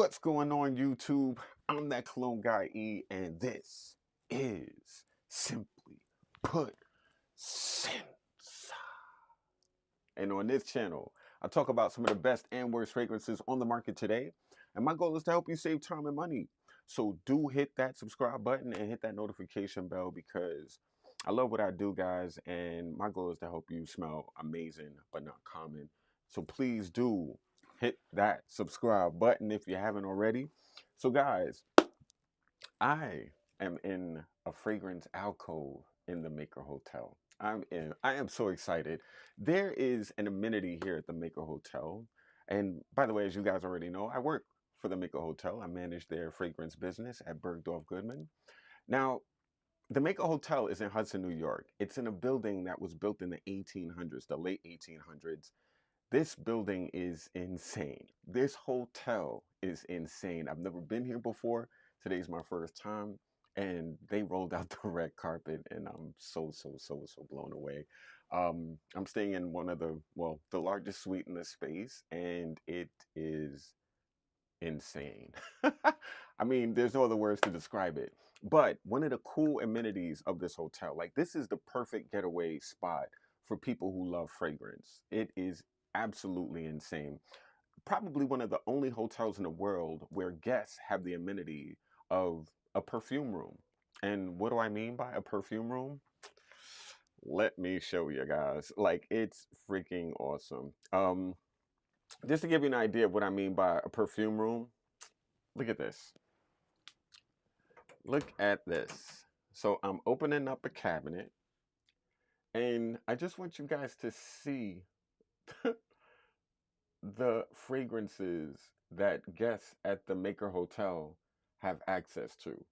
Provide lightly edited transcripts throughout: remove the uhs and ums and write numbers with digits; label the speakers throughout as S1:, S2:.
S1: What's going on YouTube? I'm that cologne guy E, and this is Simply Put Scents. And on this channel, I talk about some of the best and worst fragrances on the market today. And my goal is to help you save time and money. So do hit that subscribe button and hit that notification bell because I love what I do, guys. And my goal is to help you smell amazing, but not common. So please do hit that subscribe button if you haven't already. So guys, I am in a fragrance alcove in the Maker Hotel. I am so excited. There is an amenity here at the Maker Hotel. And by the way, as you guys already know, I work for the Maker Hotel. I manage their fragrance business at Bergdorf Goodman. Now, the Maker Hotel is in Hudson, New York. It's in a building that was built in the 1800s, the late 1800s. This building is insane. This hotel is insane. I've never been here before. Today's my first time. And they rolled out the red carpet and I'm so blown away. I'm staying in one of the largest suite in the space, and it is insane. I mean, there's no other words to describe it. But one of the cool amenities of this hotel, like this is the perfect getaway spot for people who love fragrance. It is absolutely insane. Probably one of the only hotels in the world where guests have the amenity of a perfume room. And what do I mean by a perfume room? Let me show you guys. Like, it's freaking awesome. Just to give you an idea of what I mean by a perfume room, look at this. Look at this. So I'm opening up a cabinet, and I just want you guys to see the fragrances that guests at the Maker Hotel have access to.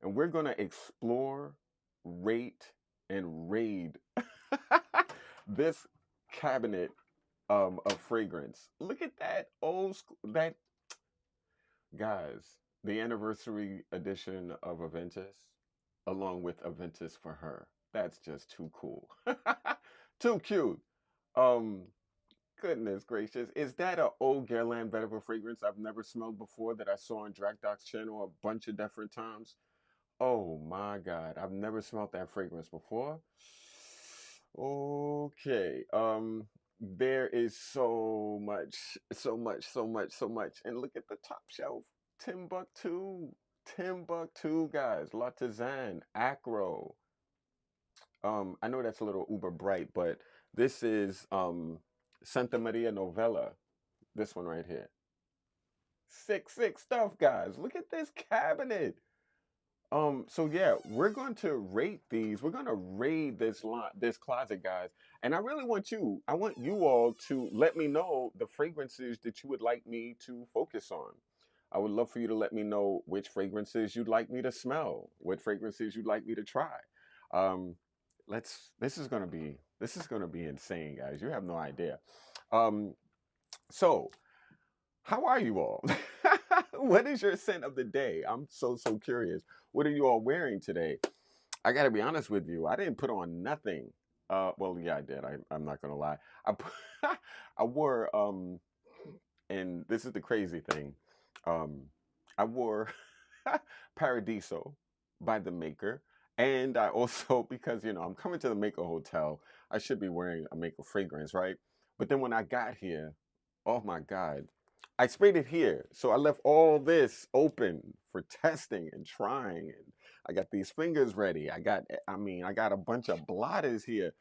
S1: And we're going to explore, rate, and raid this cabinet of fragrance. Look at that old school, guys, the anniversary edition of Aventus, along with Aventus for Her. That's just too cool. Too cute. Goodness gracious. Is that an old Guerlain Vetiver fragrance I've never smelled before that I saw on Dragdoc's channel a bunch of different times? Oh my God. I've never smelled that fragrance before. Okay. There is so much. And look at the top shelf. Timbuktu. Timbuktu, guys. La Tisane. Acro. I know that's a little uber bright, but this is Santa Maria Novella. This one right here. Sick stuff, guys. Look at this cabinet. So yeah, we're going to rate these. We're going to raid this closet, guys. And I really want I want you all to let me know the fragrances that you would like me to focus on. I would love for you to let me know which fragrances you'd like me to smell, what fragrances you'd like me to try. This is gonna be insane, guys. You have no idea. So how are you all? What is your scent of the day? I'm so curious. What are you all wearing today? I gotta be honest with you. I didn't put on nothing. Well, yeah, I did. I'm not gonna lie. I wore and this is the crazy thing. I wore Paradiso by the Maker. And I also, because, you know, I'm coming to the Maker Hotel, I should be wearing a Maker fragrance, right? But then when I got here, oh my God, I sprayed it here. So I left all this open for testing and trying. And I got these fingers ready. I got a bunch of blotters here.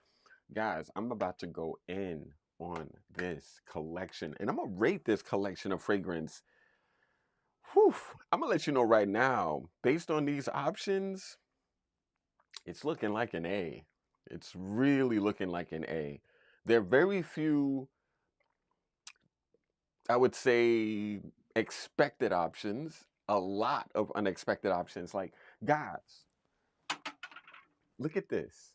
S1: Guys, I'm about to go in on this collection. And I'm going to rate this collection of fragrance. Whew, I'm going to let you know right now, based on these options, it's looking like an A. It's really looking like an A. There are very few, I would say, expected options, a lot of unexpected options. Like, guys, look at this.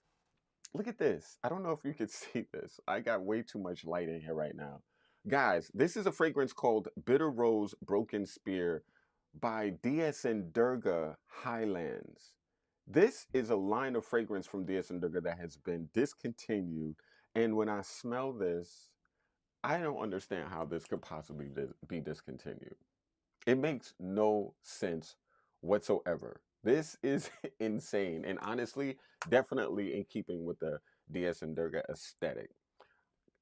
S1: Look at this. I don't know if you can see this. I got way too much light in here right now. Guys, this is a fragrance called Bitter Rose Broken Spear by DS& Durga Highlands. This is a line of fragrance from DS& Durga that has been discontinued. And when I smell this, I don't understand how this could possibly be discontinued. It makes no sense whatsoever. This is insane. And honestly, definitely in keeping with the DS and Durga aesthetic.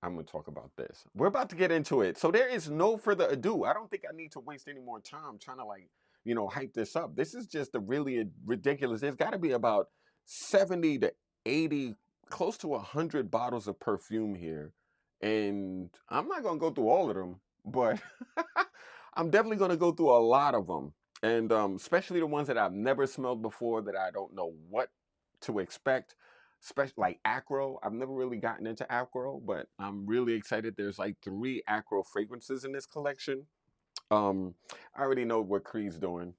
S1: I'm going to talk about this. We're about to get into it. So there is no further ado. I don't think I need to waste any more time trying to hype this up. This is just a really ridiculous. There's got to be about 70 to 80, close to 100 bottles of perfume here. And I'm not going to go through all of them, but I'm definitely going to go through a lot of them. And especially the ones that I've never smelled before that I don't know what to expect. Especially like Acro. I've never really gotten into Acro, but I'm really excited. There's like 3 Acro fragrances in this collection. I already know what Creed's doing,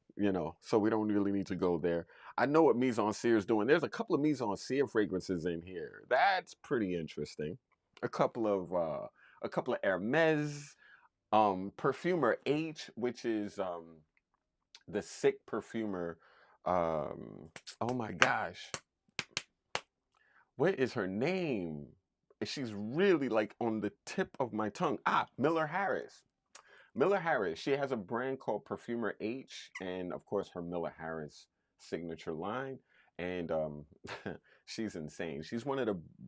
S1: so we don't really need to go there. I know what Mise en Cere is doing. There's a couple of Mise en Cere fragrances in here. That's pretty interesting. A couple of Hermes, Perfumer H, which is the sick perfumer. Oh my gosh. What is her name? She's really like on the tip of my tongue. Miller Harris. Miller Harris. She has a brand called Perfumer H, and of course her Miller Harris signature line. And she's insane.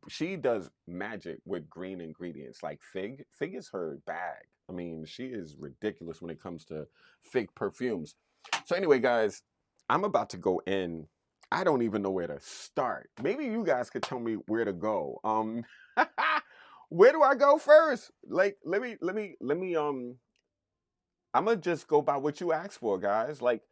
S1: She does magic with green ingredients like fig. Fig is her bag. I mean, she is ridiculous when it comes to fig perfumes. So anyway, guys, I'm about to go in. I don't even know where to start. Maybe you guys could tell me where to go. Where do I go first? Like, let me I'm gonna just go by what you asked for, guys. Like,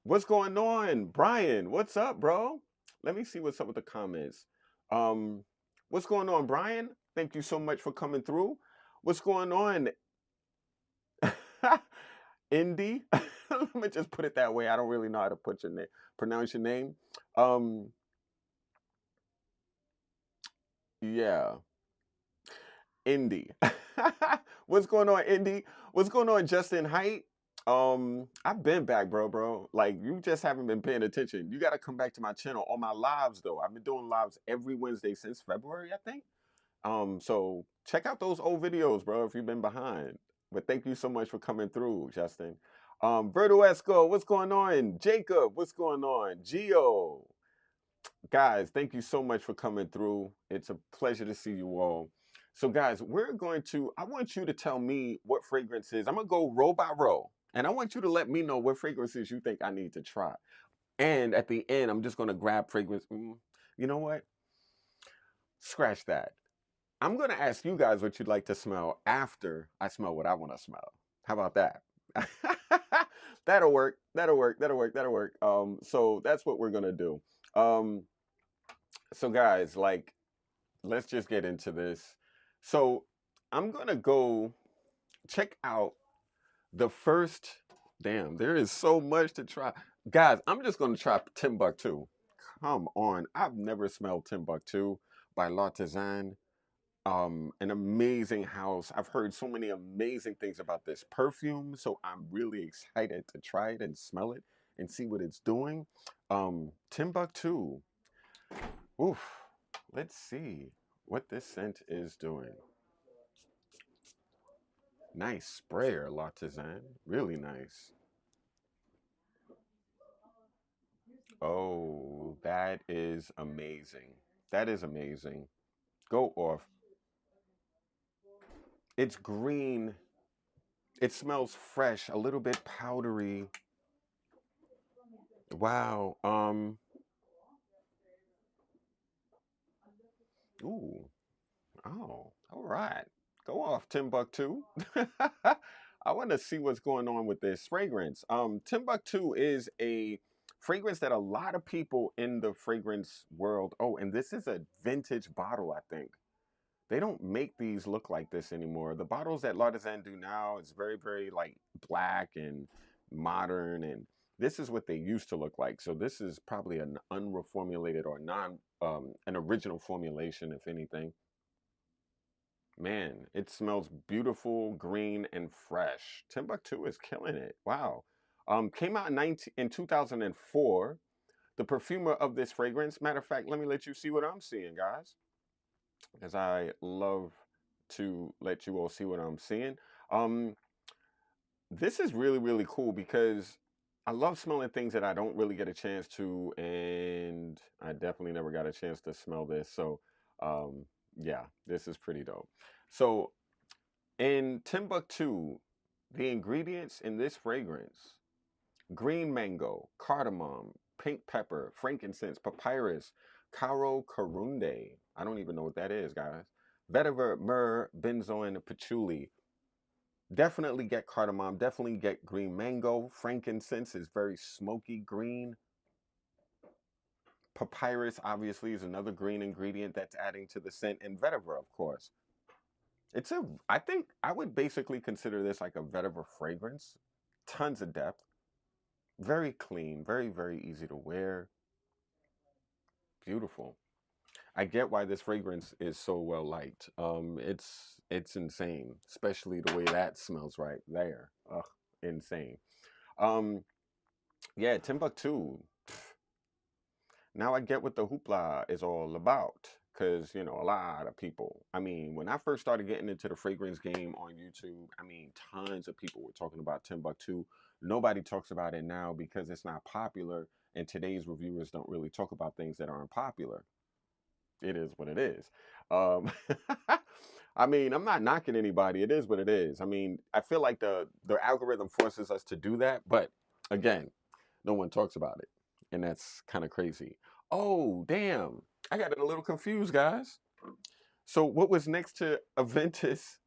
S1: what's going on? Brian, what's up, bro? Let me see what's up with the comments. What's going on, Brian? Thank you so much for coming through. What's going on? Indy? Let me just put it that way. I don't really know how to pronounce your name. Yeah. Indy. What's going on, Indy? What's going on, Justin Height? I've been back, bro. Like, you just haven't been paying attention. You got to come back to my channel on my lives, though. I've been doing lives every Wednesday since February, I think. So check out those old videos, bro, if you've been behind. But thank you so much for coming through, Justin. Berto Esco, what's going on? Jacob, what's going on? Gio. Guys, thank you so much for coming through. It's a pleasure to see you all. So guys, I want you to tell me what fragrances. I'm going to go row by row. And I want you to let me know what fragrances you think I need to try. And at the end, I'm just going to grab fragrance. You know what? Scratch that. I'm going to ask you guys what you'd like to smell after I smell what I want to smell. How about that? That'll work. So that's what we're going to do. So guys, like, let's just get into this. So I'm going to go check out the first. Damn, there is so much to try. Guys, I'm just going to try Timbuktu. Come on. I've never smelled Timbuktu by L'Artisan. An amazing house. I've heard so many amazing things about this perfume, so I'm really excited to try it and smell it and see what it's doing. Timbuktu. Oof. Let's see what this scent is doing. Nice sprayer, L'Artisan. Really nice. Oh, that is amazing. That is amazing. Go off. It's green. It smells fresh, a little bit powdery. Wow. Ooh. Oh, all right. Go off, Timbuktu. I want to see what's going on with this fragrance. Timbuktu is a fragrance that a lot of people in the fragrance world. Oh, and this is a vintage bottle, I think. They don't make these look like this anymore. The bottles that L'Artisan do now is very, very like black and modern, and this is what they used to look like. So this is probably an unreformulated or an original formulation, if anything. Man, it smells beautiful, green, and fresh. Timbuktu is killing it. Wow. Came out in 2004. The perfumer of this fragrance, matter of fact, let me let you see what I'm seeing, guys, as I love to let you all see what I'm seeing. this is really, really cool because I love smelling things that I don't really get a chance to, and I definitely never got a chance to smell this. So, um, yeah, this is pretty dope. So, in Timbuktu, the ingredients in this fragrance: green mango, cardamom, pink pepper, frankincense, papyrus, caro corunde. I don't even know what that is, guys. Vetiver, myrrh, benzoin, patchouli. Definitely get cardamom, definitely get green mango. Frankincense is very smoky green. Papyrus obviously is another green ingredient that's adding to the scent, and vetiver, of course. I think I would basically consider this like a vetiver fragrance. Tons of depth, very clean, very, very easy to wear. Beautiful. I get why this fragrance is so well liked. It's insane, especially the way that smells right there. Ugh, insane. Um, yeah, Timbuktu. Now I get what the hoopla is all about. Because, you know, a lot of people, I mean, when I first started getting into the fragrance game on YouTube, I mean, tons of people were talking about Timbuktu. Nobody talks about it now because it's not popular, and today's reviewers don't really talk about things that aren't popular. It is what it is. Um, I mean, I'm not knocking anybody. It is what it is. I mean, I feel like the algorithm forces us to do that, but again, no one talks about it, and that's kind of crazy. Oh, damn! I got a little confused, guys. So, what was next to Aventus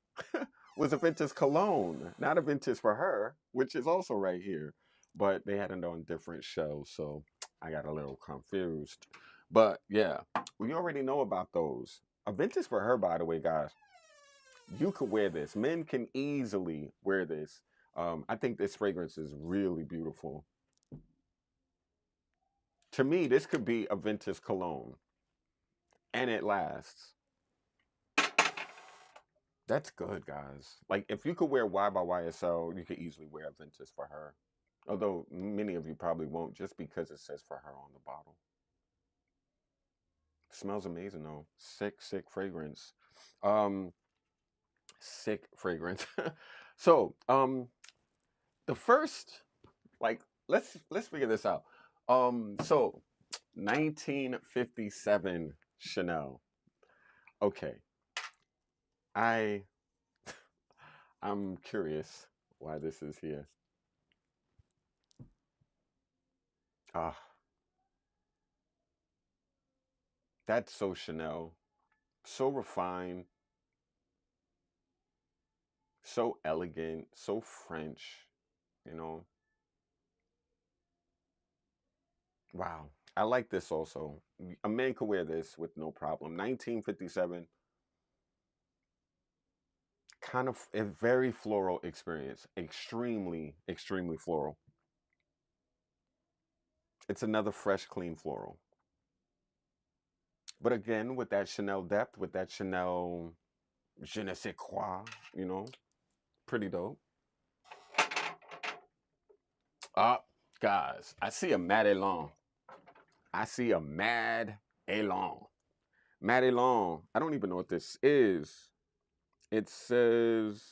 S1: was Aventus Cologne, not Aventus for her, which is also right here, but they had it on different shelves, so I got a little confused. But yeah, we already know about those. Aventus for her, by the way, guys. You could wear this. Men can easily wear this. I think this fragrance is really beautiful. To me, this could be Aventus Cologne, and it lasts. That's good, guys. Like, if you could wear Y by YSL, you could easily wear Aventus for her. Although many of you probably won't, just because it says for her on the bottle. Smells amazing though. Sick, sick fragrance. Um, sick fragrance. So, the first, like, let's figure this out. So 1957 Chanel. Okay. I I'm curious why this is here. Ah, that's so Chanel. So refined, so elegant, so French, you know. Wow. I like this also. A man could wear this with no problem. 1957, kind of a very floral experience. Extremely, extremely floral. It's another fresh, clean floral. But again, with that Chanel depth, with that Chanel je ne sais quoi, you know, pretty dope. Ah, guys, I see a Mad Elan. I see a Mad Elan. Mad Elan. I don't even know what this is. It says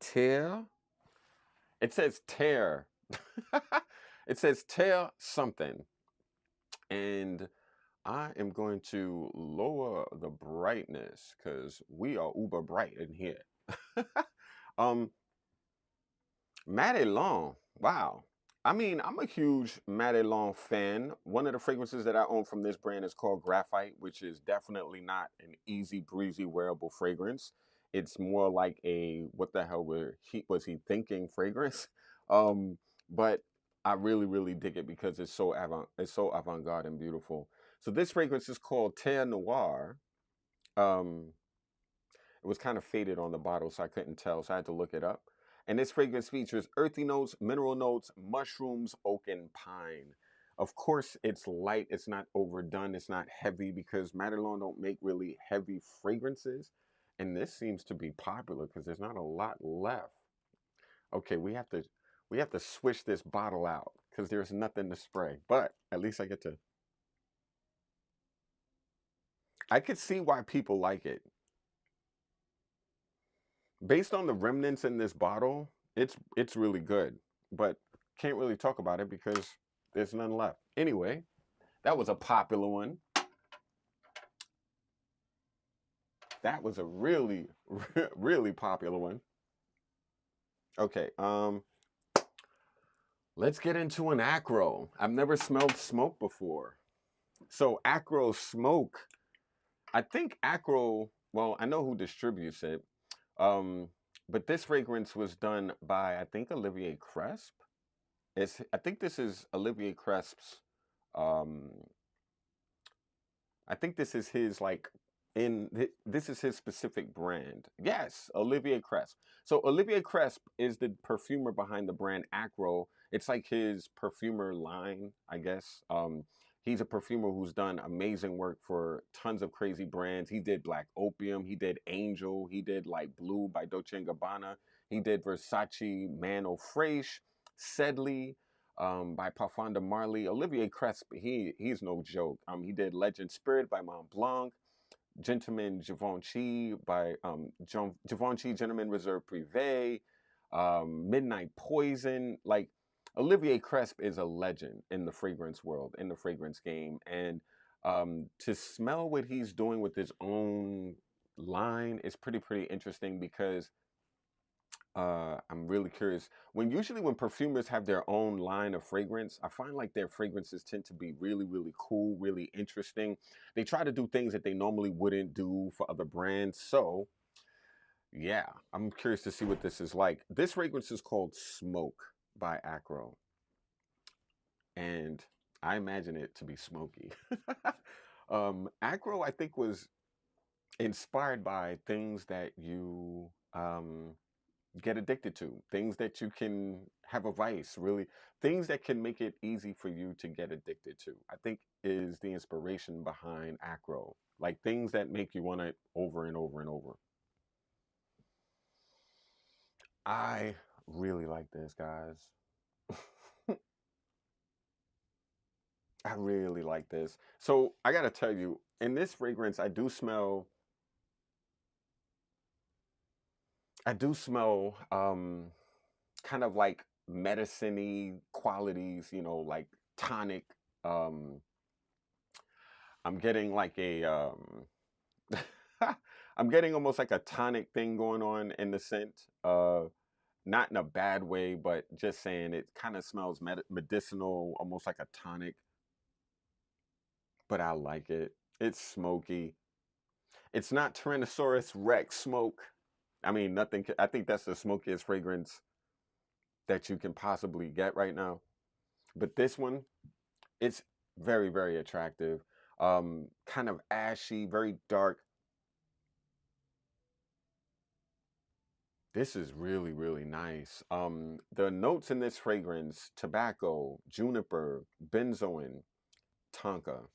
S1: tear. It says tear. It says tear something. And I am going to lower the brightness because we are uber bright in here. um, Madelon. Wow. I mean, I'm a huge Madelon fan. One of the fragrances that I own from this brand is called Graphite, which is definitely not an easy breezy wearable fragrance. It's more like a what the hell was he thinking fragrance. Um, but I really really dig it because it's so avant-garde and beautiful. So this fragrance is called Terre Noire. Um, it was kind of faded on the bottle, so I couldn't tell, so I had to look it up. And this fragrance features earthy notes, mineral notes, mushrooms, oak, and pine. Of course, it's light. It's not overdone. It's not heavy because Madelon don't make really heavy fragrances. And this seems to be popular because there's not a lot left. Okay, we have to switch this bottle out because there's nothing to spray. But at least I get to. I could see why people like it. Based on the remnants in this bottle, it's really good, but can't really talk about it because there's none left. Anyway, that was a popular one. That was a really, really popular one. Okay, let's get into an Acro. I've never smelled smoke before. So Acro smoke, I think Acro, well, I know who distributes it. Um, but this fragrance was done by, I think, Olivier Cresp. I think this is Olivier Cresp's, um, I think this is his like this is his specific brand. Yes, Olivier Cresp. So Olivier Cresp is the perfumer behind the brand Acro. It's like his perfumer line, I guess. He's a perfumer who's done amazing work for tons of crazy brands. He did Black Opium, he did Angel, he did like Blue by Dolce & Gabbana, he did Versace Man Au Fresh, Sedley, by Parfum de Marly. Olivier Cresp, he's no joke. He did Legend Spirit by Mont Blanc, Gentleman Givenchy by Givenchy Gentleman Reserve Privé, Midnight Poison. Like Olivier Cresp is a legend in the fragrance world, in the fragrance game, and to smell what he's doing with his own line is pretty interesting because I'm really curious. Usually when perfumers have their own line of fragrance, I find like their fragrances tend to be really cool, really interesting. They try to do things that they normally wouldn't do for other brands. So yeah, I'm curious to see what this is like. This fragrance is called Smoke by Acro, and I imagine it to be smoky. Acro, I think, was inspired by things that you get addicted to, things that you can have a vice, really, things that can make it easy for you to get addicted to, I think is the inspiration behind Acro. Like things that make you want it over and over and over. I really like this, guys. I really like this. So I gotta tell you, in this fragrance, I do smell kind of like medicine-y qualities, like tonic. Um, I'm getting like I'm getting almost like a tonic thing going on in the scent. Not in a bad way, but just saying it kind of smells medicinal, almost like a tonic. But I like it. It's smoky. It's not Tyrannosaurus Rex smoke. I mean, nothing. I think that's the smokiest fragrance that you can possibly get right now. But this one, it's very attractive. Kind of ashy, very dark. This is really nice. The notes in this fragrance: tobacco, juniper, benzoin, tonka.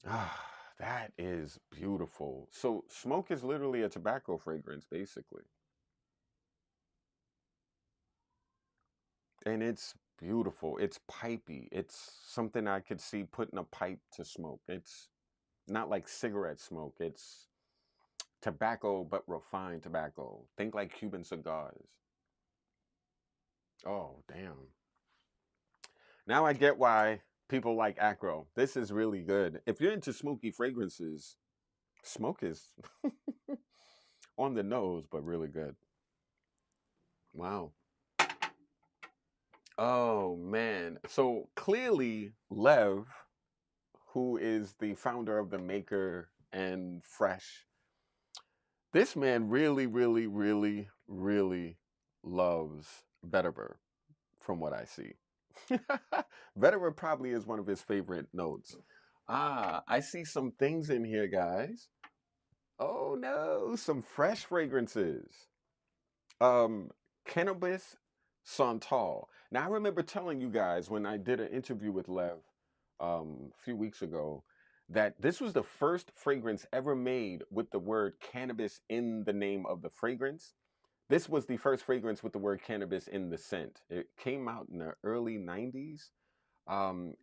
S1: Ah, that is beautiful. So smoke is literally a tobacco fragrance, basically. And it's beautiful. It's pipey. It's something I could see putting a pipe to smoke. It's not like cigarette smoke. It's tobacco, but refined tobacco. Think like Cuban cigars. Oh, damn. Now I get why people like Acro. This is really good. If you're into smoky fragrances, smoke is on the nose, but really good. Wow. Oh, man. So clearly, Lev, who is the founder of the Maker and Fresh, this man really loves vetiver, from what I see. Vetiver probably is one of his favorite notes. Ah, I see some things in here, guys. Oh no, some fresh fragrances. Um, Cannabis Santal. Now I remember telling you guys when I did an interview with Lev a few weeks ago that this was the first fragrance ever made with the word cannabis in the name of the fragrance. This was the first fragrance with the word cannabis in the scent. It came out in the early 90s.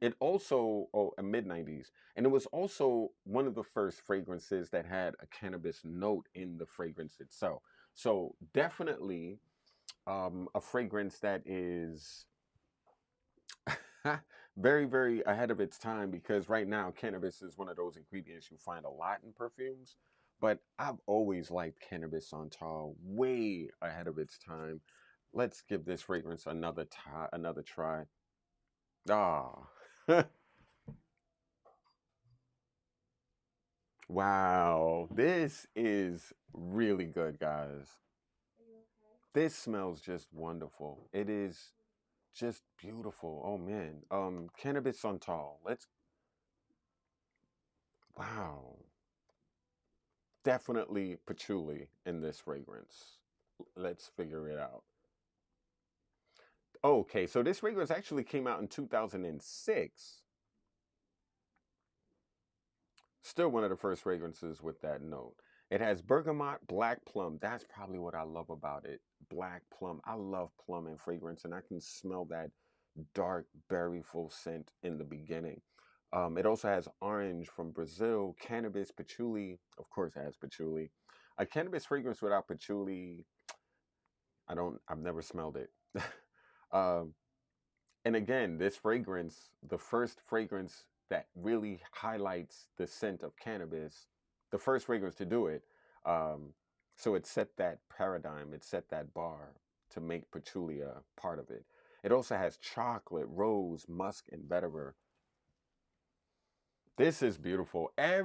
S1: It also, oh, mid 90s. And it was also one of the first fragrances that had a cannabis note in the fragrance itself. So definitely a fragrance that is very, very ahead of its time because right now cannabis is one of those ingredients you find a lot in perfumes. But I've always liked cannabis santal way ahead of its time. Let's give this fragrance another try. Ah, wow, this is really good, guys. This smells just wonderful. It is just beautiful. Oh man, cannabis santal. Let's wow. Definitely patchouli in this fragrance. Let's figure it out. Okay, so this fragrance actually came out in 2006. Still one of the first fragrances with that note. It has bergamot, black plum. That's probably what I love about it. Black plum. I love plum in fragrance, and I can smell that dark berryful scent in the beginning. It also has orange from Brazil, cannabis, patchouli. Of course, it has patchouli. A cannabis fragrance without patchouli, I've never smelled it. um, and again, this fragrance, the first fragrance that really highlights the scent of cannabis, the first fragrance to do it. Um, so it set that paradigm, it set that bar to make patchouli a part of it. It also has chocolate, rose, musk, and vetiver. This is beautiful. I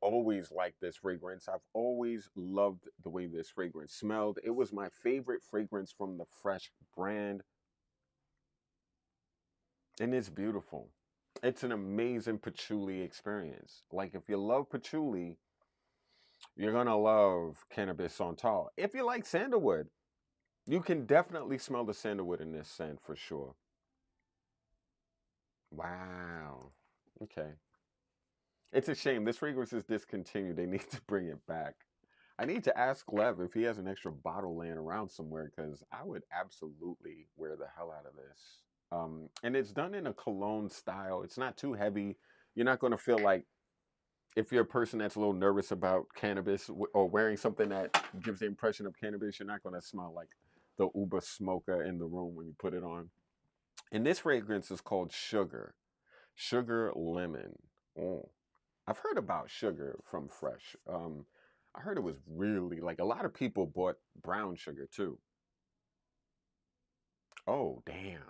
S1: always liked this fragrance. I've always loved the way this fragrance smelled. It was my favorite fragrance from the Fresh brand, and it's beautiful. It's an amazing patchouli experience. Like if you love patchouli, you're gonna love cannabis santal. If you like sandalwood, you can definitely smell the sandalwood in this scent for sure. Wow. Okay. It's a shame. This fragrance is discontinued. They need to bring it back. I need to ask Lev if he has an extra bottle laying around somewhere because I would absolutely wear the hell out of this. And it's done in a cologne style. It's not too heavy. You're not going to feel like if you're a person that's a little nervous about cannabis or wearing something that gives the impression of cannabis, you're not going to smell like the uber smoker in the room when you put it on. And this fragrance is called Sugar Lemon. Oh. I've heard about sugar from Fresh. I heard it was really like a lot of people bought brown sugar too. Oh, damn.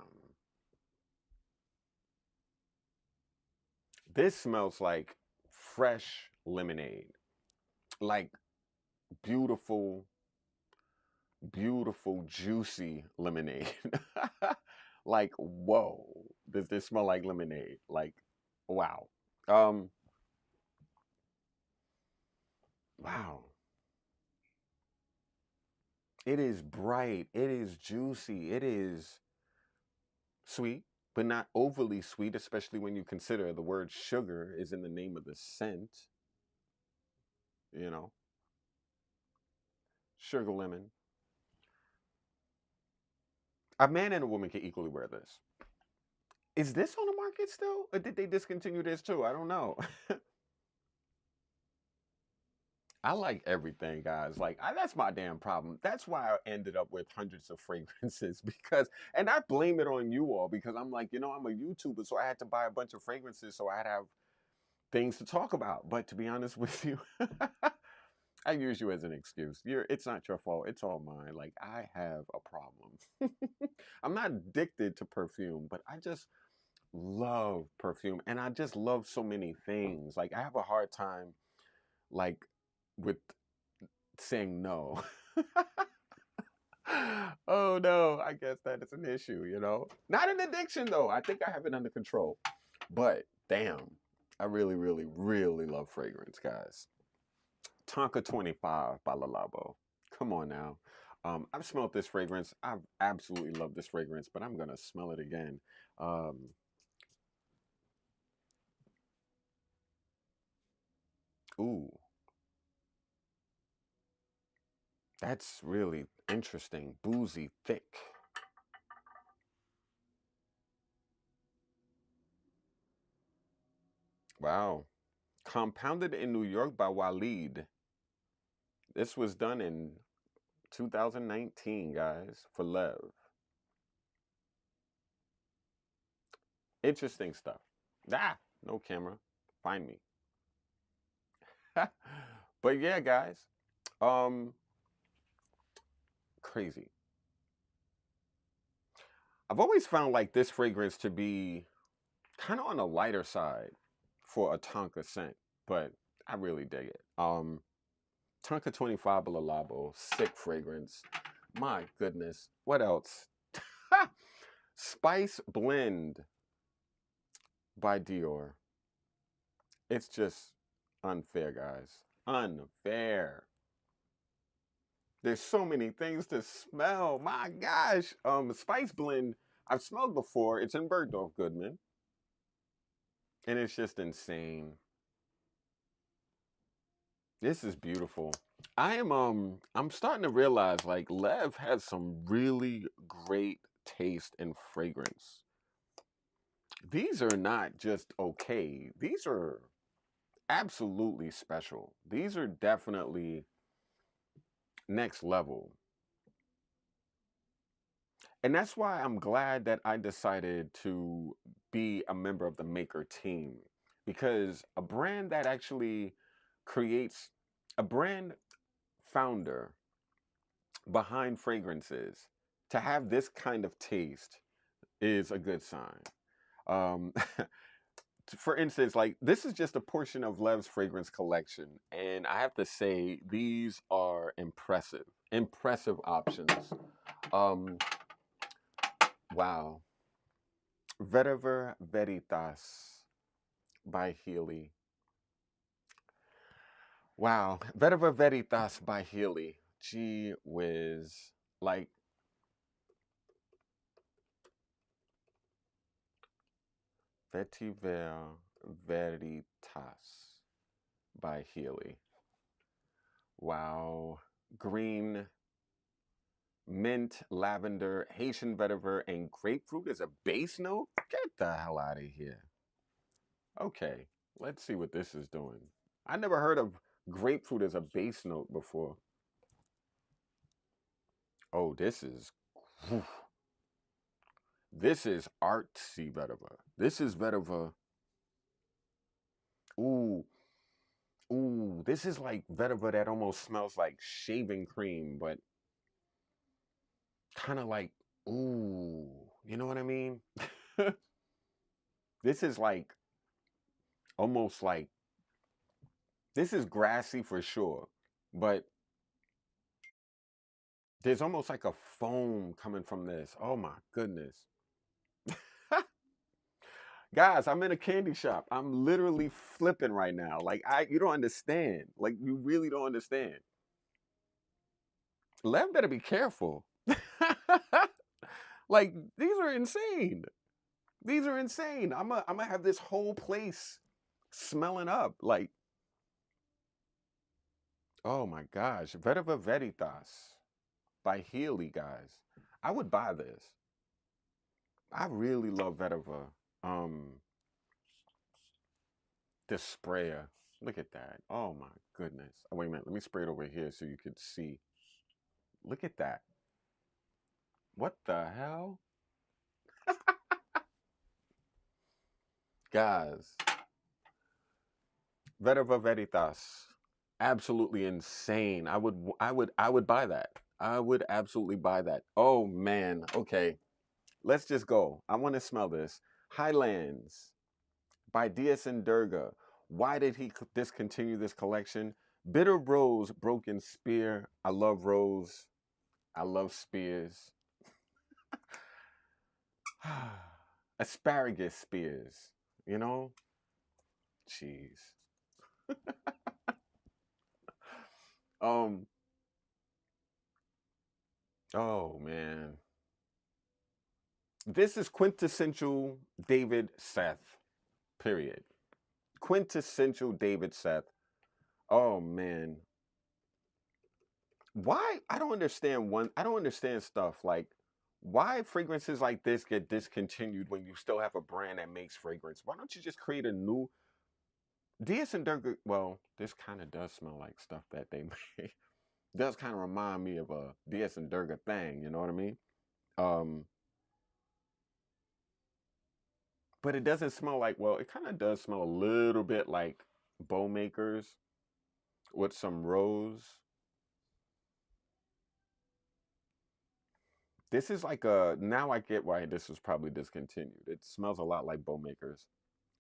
S1: This smells like fresh lemonade. Like beautiful, beautiful, juicy lemonade. Like, whoa. Does this smell like lemonade? Like, wow. Um, wow. It is bright. It is juicy. It is sweet, but not overly sweet, especially when you consider the word sugar is in the name of the scent, you know, sugar lemon. A man and a woman can equally wear this. Is this on the market still? Or did they discontinue this too? I don't know. I like everything, guys. Like, that's my damn problem. That's why I ended up with hundreds of fragrances because, and I blame it on you all because I'm like, I'm a YouTuber, so I had to buy a bunch of fragrances so I'd have things to talk about. But to be honest with you, I use you as an excuse. It's not your fault. It's all mine. Like I have a problem. I'm not addicted to perfume, but I just love perfume and I just love so many things. Like I have a hard time like with saying no. Oh no, I guess that is an issue. Not an addiction though. I think I have it under control. But damn, I really, really, really love fragrance, guys. Tonka 25 by Le Labo. Come on now. I've smelled this fragrance. I've absolutely loved this fragrance, but I'm going to smell it again. Um, ooh, that's really interesting. Boozy, thick. Wow. Compounded in New York by Waleed. This was done in 2019, guys, for Lev. Interesting stuff. Ah, no camera. Find me. But yeah, guys. Um, crazy. I've always found like this fragrance to be kind of on the lighter side for a Tonka scent, but I really dig it. Tonka 25 Labo, sick fragrance. My goodness. What else? Spice Blend by Dior. It's just unfair, guys. Unfair. There's so many things to smell. My gosh. Spice Blend, I've smelled before. It's in Bergdorf Goodman. And it's just insane. This is beautiful. I'm starting to realize like Lev has some really great taste and fragrance. These are not just okay. These are absolutely special. These are definitely next level. And that's why I'm glad that I decided to be a member of the Maker team, because a brand that actually creates a brand founder behind fragrances to have this kind of taste is a good sign. Um, for instance, like this is just a portion of Lev's fragrance collection, and I have to say these are impressive options. Um, wow, Vetiver Veritas by Healy. Wow, Vetiver Veritas by Healy. Gee whiz, like Vetiver Veritas by Healy. Wow. Green, mint, lavender, Haitian vetiver, and grapefruit as a base note? Get the hell out of here. Okay, let's see what this is doing. I never heard of grapefruit as a base note before. Oh, whew. This is artsy vetiver. This is vetiver. Ooh, ooh, this is like vetiver that almost smells like shaving cream, but kind of like, ooh, you know what I mean? This is like almost like, this is grassy for sure, but there's almost like a foam coming from this. Oh my goodness. Guys, I'm in a candy shop. I'm literally flipping right now. Like you don't understand. Like you really don't understand. Lev better be careful. Like these are insane. These are insane. I'm gonna have this whole place smelling up. Like, oh my gosh, Vetiver Veritas by Healy, guys. I would buy this. I really love vetiver. The sprayer. Look at that. Oh my goodness. Oh, wait a minute. Let me spray it over here so you can see. Look at that. What the hell? Guys, vetiver veritas. Absolutely insane. I would buy that. I would absolutely buy that. Oh man. Okay. Let's just go. I want to smell this. Highlands by DSN Durga. Why did he discontinue this collection? Bitter Rose, Broken Spear. I love Rose. I love spears. Asparagus spears. You know? Jeez. Um, oh man. This is quintessential David Seth. Period. Quintessential David Seth. Oh man. Why? I don't understand stuff like why fragrances like this get discontinued when you still have a brand that makes fragrance. Why don't you just create a new Durga, well, this kind of does smell like stuff that they make. Does kind of remind me of a Durga thing, you know what I mean? Um, but it doesn't smell like, well, it kind of does smell a little bit like bow makers with some rose. This is like a, now I get why this was probably discontinued. It smells a lot like bow makers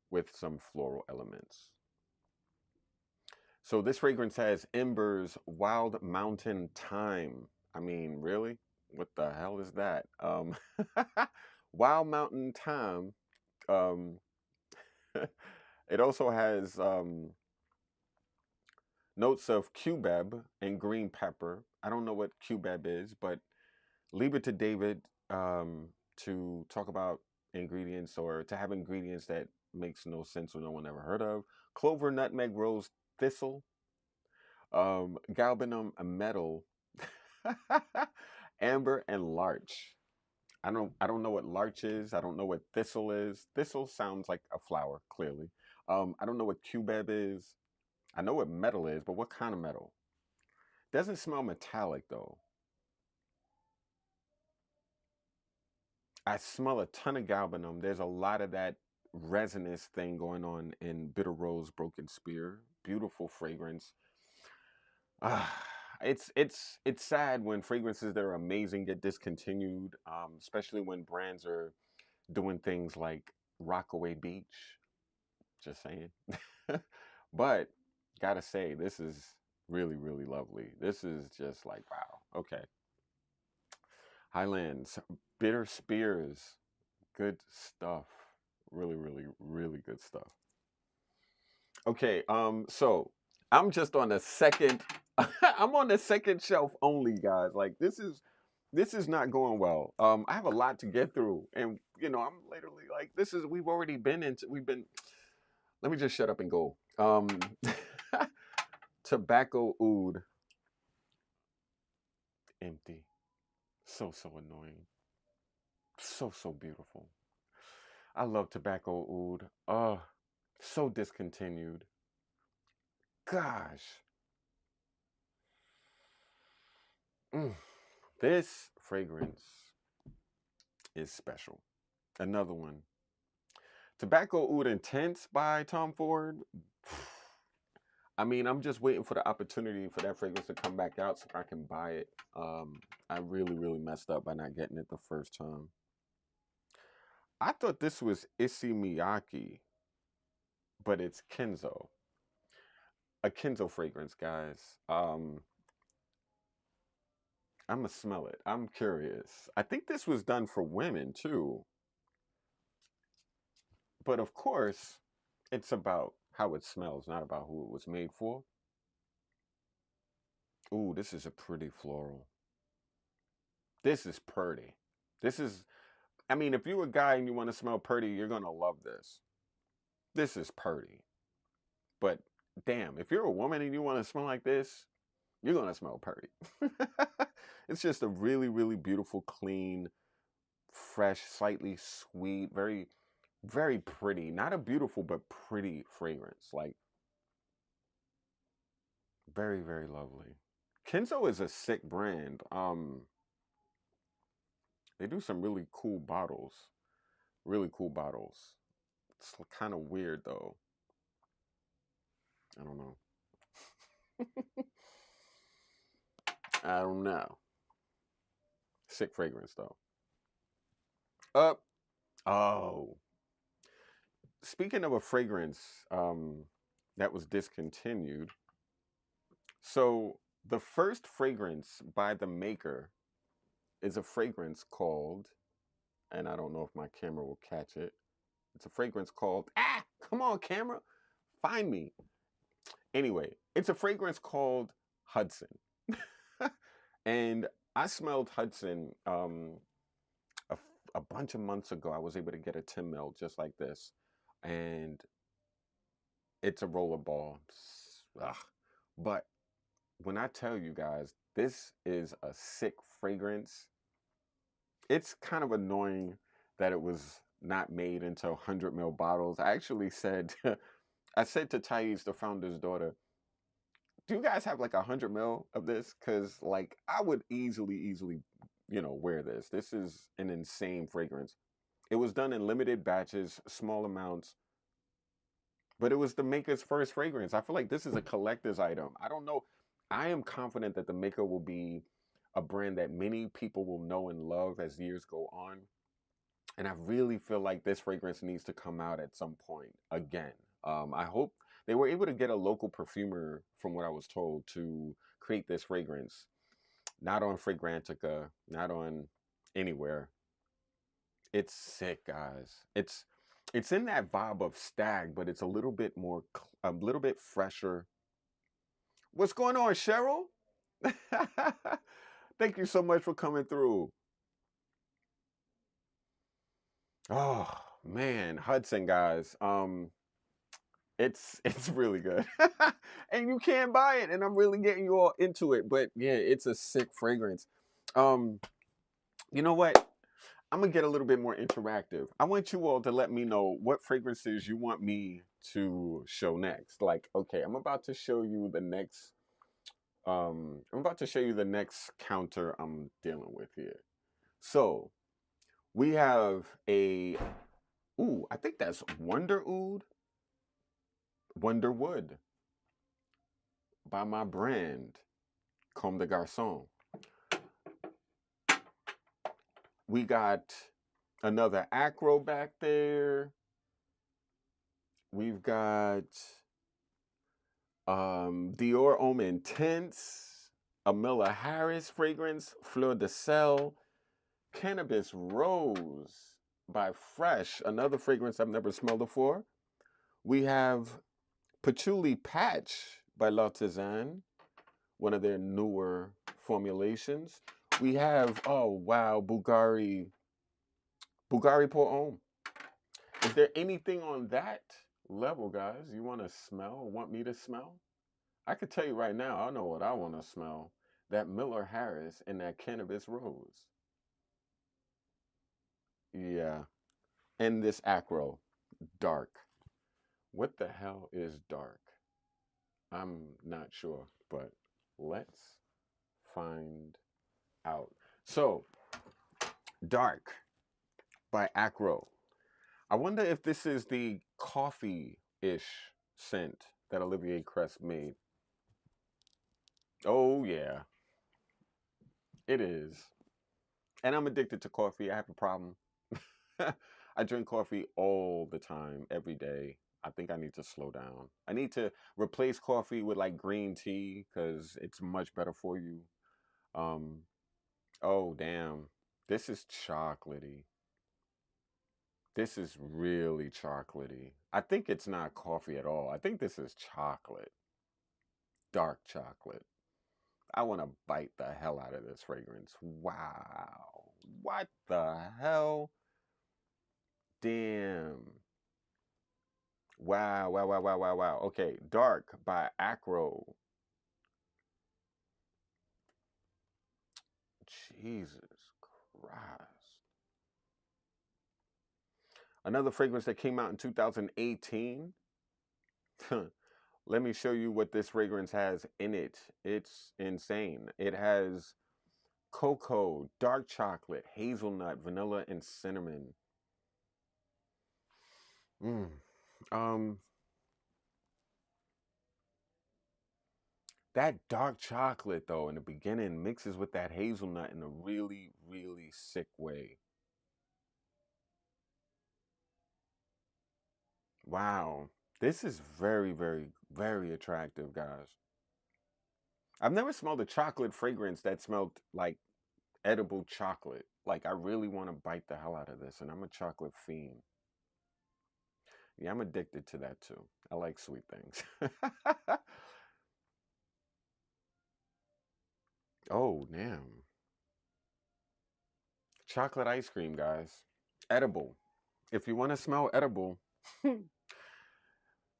S1: with some floral elements. So this fragrance has Embers, Wild Mountain Thyme. I mean, really? What the hell is that? Wild Mountain Thyme. Um, it also has notes of cubeb and green pepper. I don't know what cubeb is, but leave it to David to talk about ingredients or to have ingredients that makes no sense or no one ever heard of. Clover, nutmeg, rose, thistle, galbanum, metal, amber, and larch. I don't know what larch is. I don't know what thistle is. Thistle sounds like a flower, clearly. I don't know what cubeb is. I know what metal is, but what kind of metal? Doesn't smell metallic though. I smell a ton of galbanum. There's a lot of that resinous thing going on in Bitter Rose Broken Spear. Beautiful fragrance. Ah, it's sad when fragrances that are amazing get discontinued, especially when brands are doing things like Rockaway Beach. Just saying. But gotta say, this is really, really lovely. This is just like, wow. Okay. Highlands, Bitter Spears, good stuff. Really, really, really good stuff. Okay, so I'm just on the second I'm on the second shelf only, guys. Like this is not going well. I have a lot to get through, and I'm literally like, we've been. Let me just shut up and go. Tobacco oud, empty. So annoying. So beautiful. I love tobacco oud. So discontinued. Gosh. Mm. This fragrance is special. Another one. Tobacco Oud Intense by Tom Ford. I mean, I'm just waiting for the opportunity for that fragrance to come back out so I can buy it. I really, really messed up by not getting it the first time. I thought this was Issey Miyake, but it's Kenzo. A Kenzo fragrance, guys. I'm gonna smell it. I'm curious. I think this was done for women too. But of course, it's about how it smells, not about who it was made for. Ooh, this is a pretty floral. This is pretty. This is, I mean, if you're a guy and you want to smell pretty, you're going to love this. This is pretty. But damn, if you're a woman and you want to smell like this, you're going to smell pretty. It's just a really, really beautiful, clean, fresh, slightly sweet, very, very pretty. Not a beautiful, but pretty fragrance. Like, very, very lovely. Kenzo is a sick brand. They do some really cool bottles. Really cool bottles. It's kind of weird though. I don't know. I don't know. Sick fragrance though. Uh oh. Speaking of a fragrance that was discontinued. So the first fragrance by the maker is a fragrance called, and I don't know if my camera will catch it. It's a fragrance called, come on, camera, find me. Anyway, it's a fragrance called Hudson. And I smelled Hudson a, a bunch of months ago. I was able to get a 10 mil just like this. And it's a roller ball. Ugh. But when I tell you guys, this is a sick fragrance. It's kind of annoying that it was not made into 100 ml bottles. I actually said I said to Thais, the founder's daughter, do you guys have like 100 ml of this? Because like I would easily, wear this. This is an insane fragrance. It was done in limited batches, small amounts, but it was the maker's first fragrance. I feel like this is a collector's item. I don't know. I am confident that the maker will be a brand that many people will know and love as years go on. And I really feel like this fragrance needs to come out at some point again. I hope they were able to get a local perfumer, from what I was told, to create this fragrance. Not on Fragrantica, not on anywhere. It's sick, guys. It's in that vibe of Stag, but it's a little bit more, a little bit fresher. What's going on, Cheryl? Thank you so much for coming through. Oh man, Hudson, guys. It's really good. And you can't buy it, and I'm really getting you all into it. But yeah, it's a sick fragrance. Um, you know what? I'm gonna get a little bit more interactive. I want you all to let me know what fragrances you want me to show next. Like, okay, I'm about to show you the next I'm about to show you the next counter I'm dealing with here. So we have a, ooh, I think that's Wonder Oud, Wonderwood by my brand, Comme des Garçons. We got another Acro back there. We've got Dior Homme Intense, Amila Harris fragrance, Fleur de Sel, Cannabis Rose by Fresh, another fragrance I've never smelled before. We have Patchouli Patch by L'Artisan, one of their newer formulations. We have, oh wow, Bulgari Pour Homme. Is there anything on that level, guys, you want to smell, want me to smell? I could tell you right now, I know what I want to smell. That Miller Harris and that Cannabis Rose. Yeah. And this Acro, dark. What the hell is dark? I'm not sure, but let's find out. So, Dark by Acro. I wonder if this is the coffee-ish scent that Olivier Crest made. Oh, yeah. It is. And I'm addicted to coffee. I have a problem. I drink coffee all the time, every day. I think I need to slow down. I need to replace coffee with like green tea because it's much better for you. Oh, damn. This is chocolatey. This is really chocolatey. I think it's not coffee at all. I think this is chocolate. Dark chocolate. I want to bite the hell out of this fragrance. Wow. What the hell? Damn. Wow, wow, wow, wow, wow, wow. Okay, Dark by Acro. Jesus Christ. Another fragrance that came out in 2018. Let me show you what this fragrance has in it. It's insane. It has cocoa, dark chocolate, hazelnut, vanilla, and cinnamon. That dark chocolate, though, in the beginning mixes with that hazelnut in a really, really sick way. Wow. This is very, very, very attractive, guys. I've never smelled a chocolate fragrance that smelled like edible chocolate. Like, I really want to bite the hell out of this, and I'm a chocolate fiend. Yeah, I'm addicted to that too. I like sweet things. Oh, damn. Chocolate ice cream, guys. Edible. If you want to smell edible, you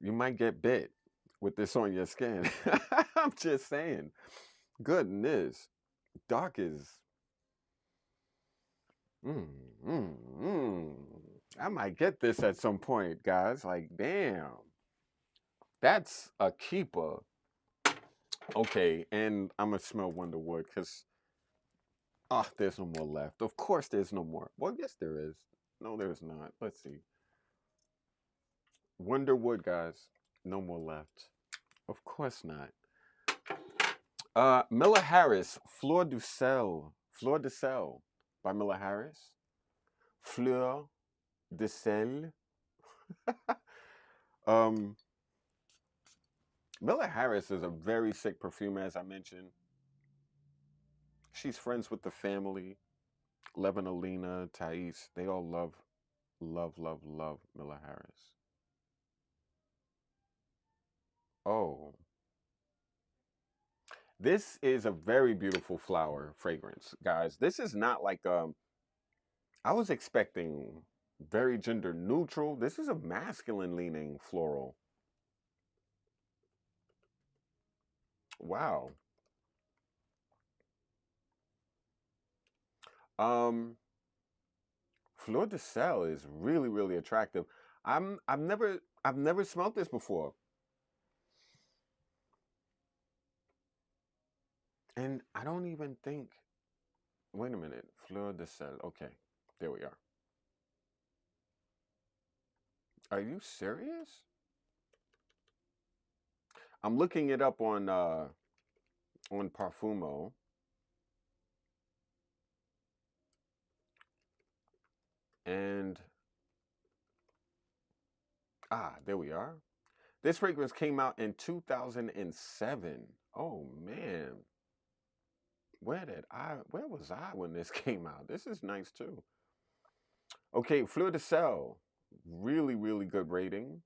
S1: might get bit with this on your skin. I'm just saying. Goodness. Dark is. Mm, mm, mm. I might get this at some point, guys. Like, damn. That's a keeper. Okay, and I'm gonna smell Wonderwood because there's no more left. Of course, there's no more. Well, yes, there is. No, there's not. Let's see. Wonderwood, guys. No more left. Of course not. Miller Harris, Fleur du Sel. Fleur de Sel by Miller Harris. Fleur de Sel. Miller Harris is a very sick perfume, as I mentioned. She's friends with the family. Levin, Alina, Thais. They all love Miller Harris. Oh. This is a very beautiful flower fragrance, guys. This is not like I was expecting very gender neutral. This is a masculine leaning floral. Wow. Fleur de Sel is really, really attractive. I've never smelled this before. And I don't even think, wait a minute, Fleur de Sel. Okay, there we are. Are you serious? I'm looking it up on Parfumo. And there we are. This fragrance came out in 2007. Oh man. Where was I when this came out? This is nice too. Okay, Fleur de Sel. Really, really good rating.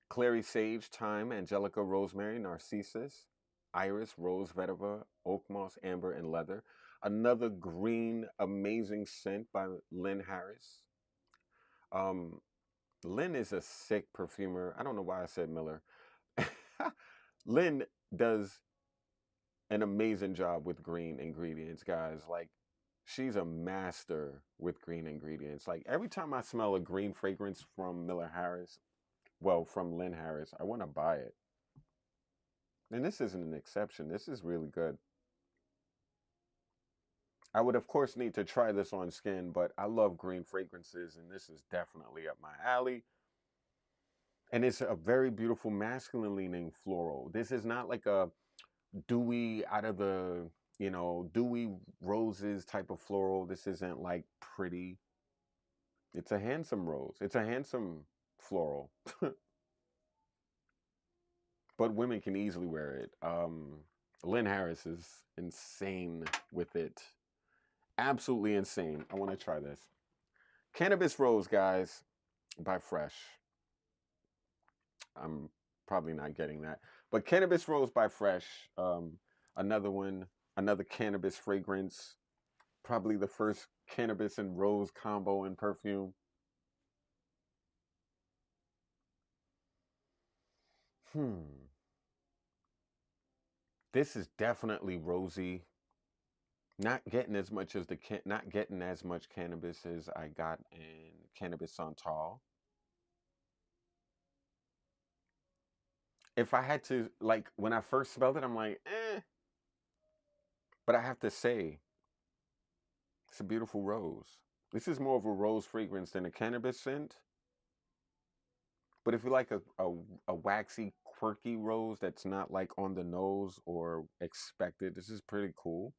S1: Clary Sage, Thyme, Angelica, Rosemary, Narcissus, Iris, Rose, Vetiver, Oak Moss, Amber, and Leather. Another green, amazing scent by Lynn Harris. Lynn is a sick perfumer. I don't know why I said Miller. Lynn does an amazing job with green ingredients, guys. Like, she's a master with green ingredients. Like, every time I smell a green fragrance from Miller Harris, well, from Lynn Harris, I want to buy it. And this isn't an exception. This is really good. I would, of course, need to try this on skin, but I love green fragrances, and this is definitely up my alley. And it's a very beautiful masculine leaning floral. This is not like a dewy out of the, dewy roses type of floral. This isn't like pretty. It's a handsome rose. It's a handsome floral. But women can easily wear it. Lynn Harris is insane with it. Absolutely insane. I want to try this. Cannabis Rose, guys, by Fresh. I'm probably not getting that. But Cannabis Rose by Fresh. Another one, another cannabis fragrance. Probably the first cannabis and rose combo in perfume. This is definitely rosy. Not getting as much as not getting as much cannabis as I got in Cannabis Santal. If I had to, like, when I first smelled it, I'm like, eh. But I have to say, it's a beautiful rose. This is more of a rose fragrance than a cannabis scent. But if you like a waxy, quirky rose that's not like on the nose or expected, this is pretty cool.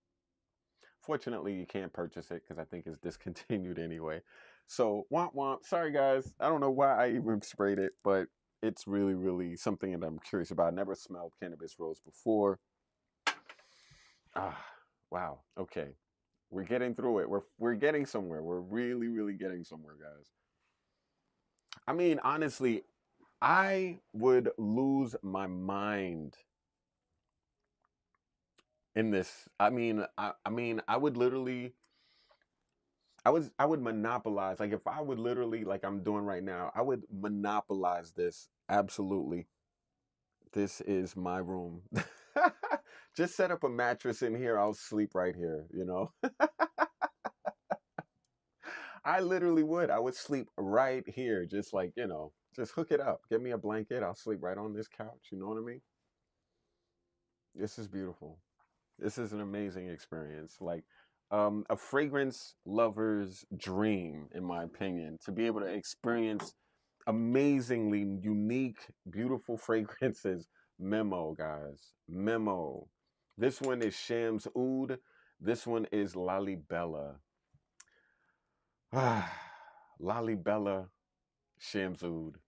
S1: Fortunately, you can't purchase it because I think it's discontinued anyway. So, womp womp. Sorry, guys. I don't know why I even sprayed it, but it's really, really something that I'm curious about. I never smelled cannabis rose before. Wow. Okay. We're getting through it. We're getting somewhere. We're really, really getting somewhere, guys. I mean, honestly, I would lose my mind in this. I mean, I would literally, I would monopolize. Like, if I would literally, like I'm doing right now, I would monopolize this. Absolutely. This is my room. Just set up a mattress in here. I'll sleep right here, I literally would. I would sleep right here, just like, you know, just hook it up. Give me a blanket. I'll sleep right on this couch. You know what I mean? This is beautiful. This is an amazing experience. Like a fragrance lover's dream, in my opinion, to be able to experience amazingly unique, beautiful fragrances. Memo, guys. Memo. This one is Shams Oud. This one is Lalibela. Ah, Lalibela Shams Oud.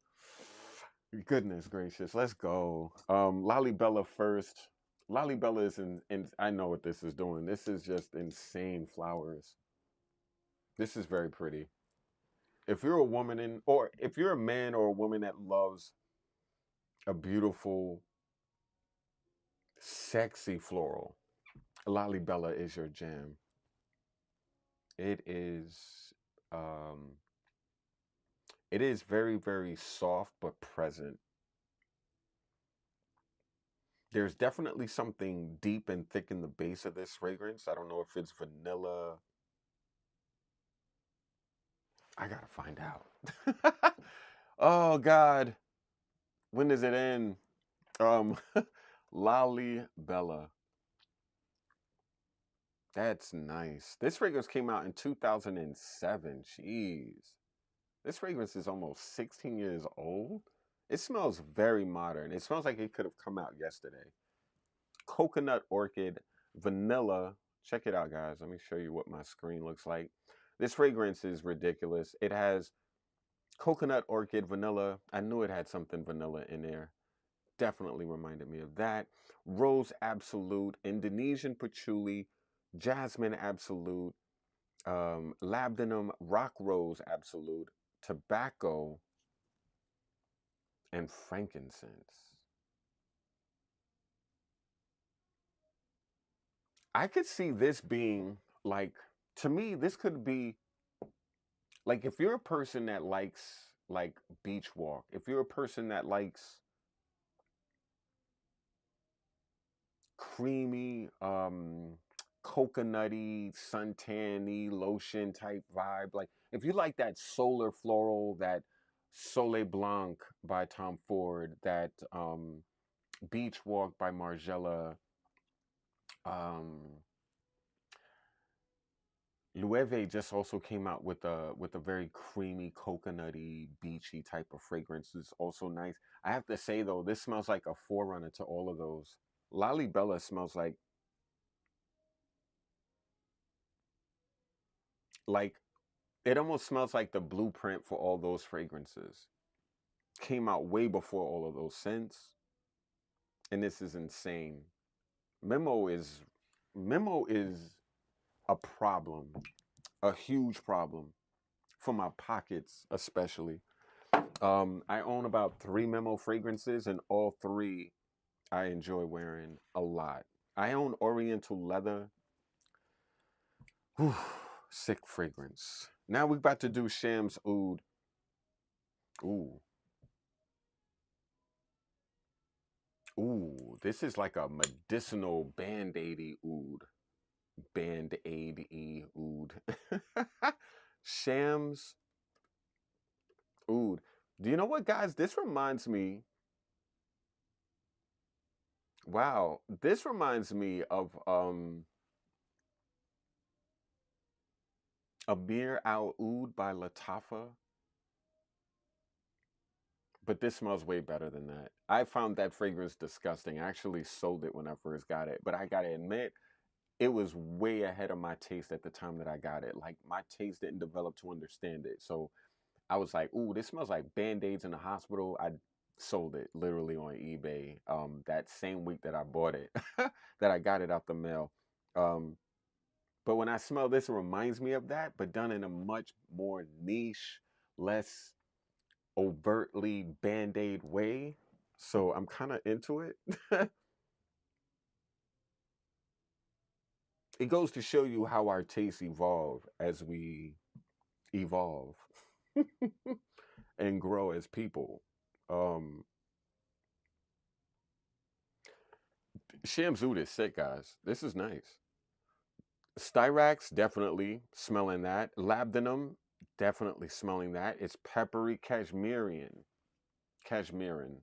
S1: Goodness gracious, let's go. Lalibela first. Lalibela is in I know what this is doing. This is just insane flowers. This is very pretty. If you're a woman or if you're a man or a woman that loves a beautiful, sexy floral, Lalibela is your jam. It is um it is very, very soft but present. There's definitely something deep and thick in the base of this fragrance. I don't know if it's vanilla. I gotta find out. Oh God, when does it end? Um, Lalibela. That's nice. This fragrance came out in 2007. Jeez, this fragrance is almost 16 years old. It smells very modern. It smells like it could have come out yesterday. Coconut orchid, vanilla. Check it out, guys. Let me show you what my screen looks like. This fragrance is ridiculous. It has coconut orchid, vanilla. I knew it had something vanilla in there. Definitely reminded me of that. Rose Absolute, Indonesian patchouli, jasmine absolute, labdanum, rock rose absolute, tobacco, and frankincense. I could see this being like, to me, this could be like if you're a person that likes like beach walk, if you're a person that likes creamy, coconutty, suntanny, lotion type vibe, like if you like that solar floral, that Soleil Blanc by Tom Ford, that beach walk by Margiela, um, Loewe just also came out with a very creamy, coconutty, beachy type of fragrance. It's also nice. I have to say though, this smells like a forerunner to all of those. Lalibela smells like it almost smells like the blueprint for all those fragrances. Came out way before all of those scents, and this is insane. Memo is Memo is a problem, a huge problem for my pockets, especially. I own about 3 Memo fragrances, and all 3 I enjoy wearing a lot. I own Oriental Leather. Whew, sick fragrance. Now we're about to do Shams Oud. Ooh. Ooh, this is like a medicinal band-aidy oud. Band-aid-y oud. Shams Oud. Do you know what, guys? This reminds me. Wow, this reminds me of Amir Al Oud by Latafa. But this smells way better than that. I found that fragrance disgusting. I actually sold it when I first got it. But I gotta admit, it was way ahead of my taste at the time that I got it. Like, my taste didn't develop to understand it. So I was like, ooh, this smells like Band-Aids in the hospital. I sold it literally on eBay that same week that I bought it, that I got it out the mail. Um, but when I smell this, it reminds me of that, but done in a much more niche, less overtly Band-Aid way. So I'm kind of into it. It goes to show you how our tastes evolve as we evolve and grow as people. Um, Shams Oud is sick, guys. This is nice. Styrax, definitely smelling that. Labdanum, Definitely smelling that. It's peppery cashmerian. Cashmerean.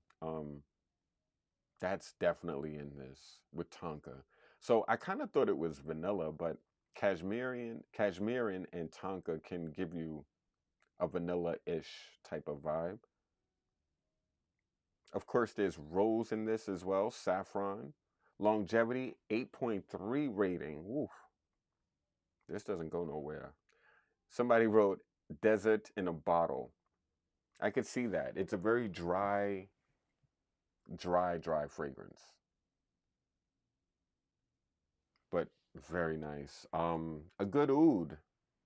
S1: That's definitely in this with tonka. So I kind of thought it was vanilla, but cashmerian and tonka can give you a vanilla-ish type of vibe. Of course, there's rose in this as well, saffron. Longevity, 8.3 rating. Oof, this doesn't go nowhere. Somebody wrote desert in a bottle. I could see that. It's a very dry fragrance, but very nice. A good oud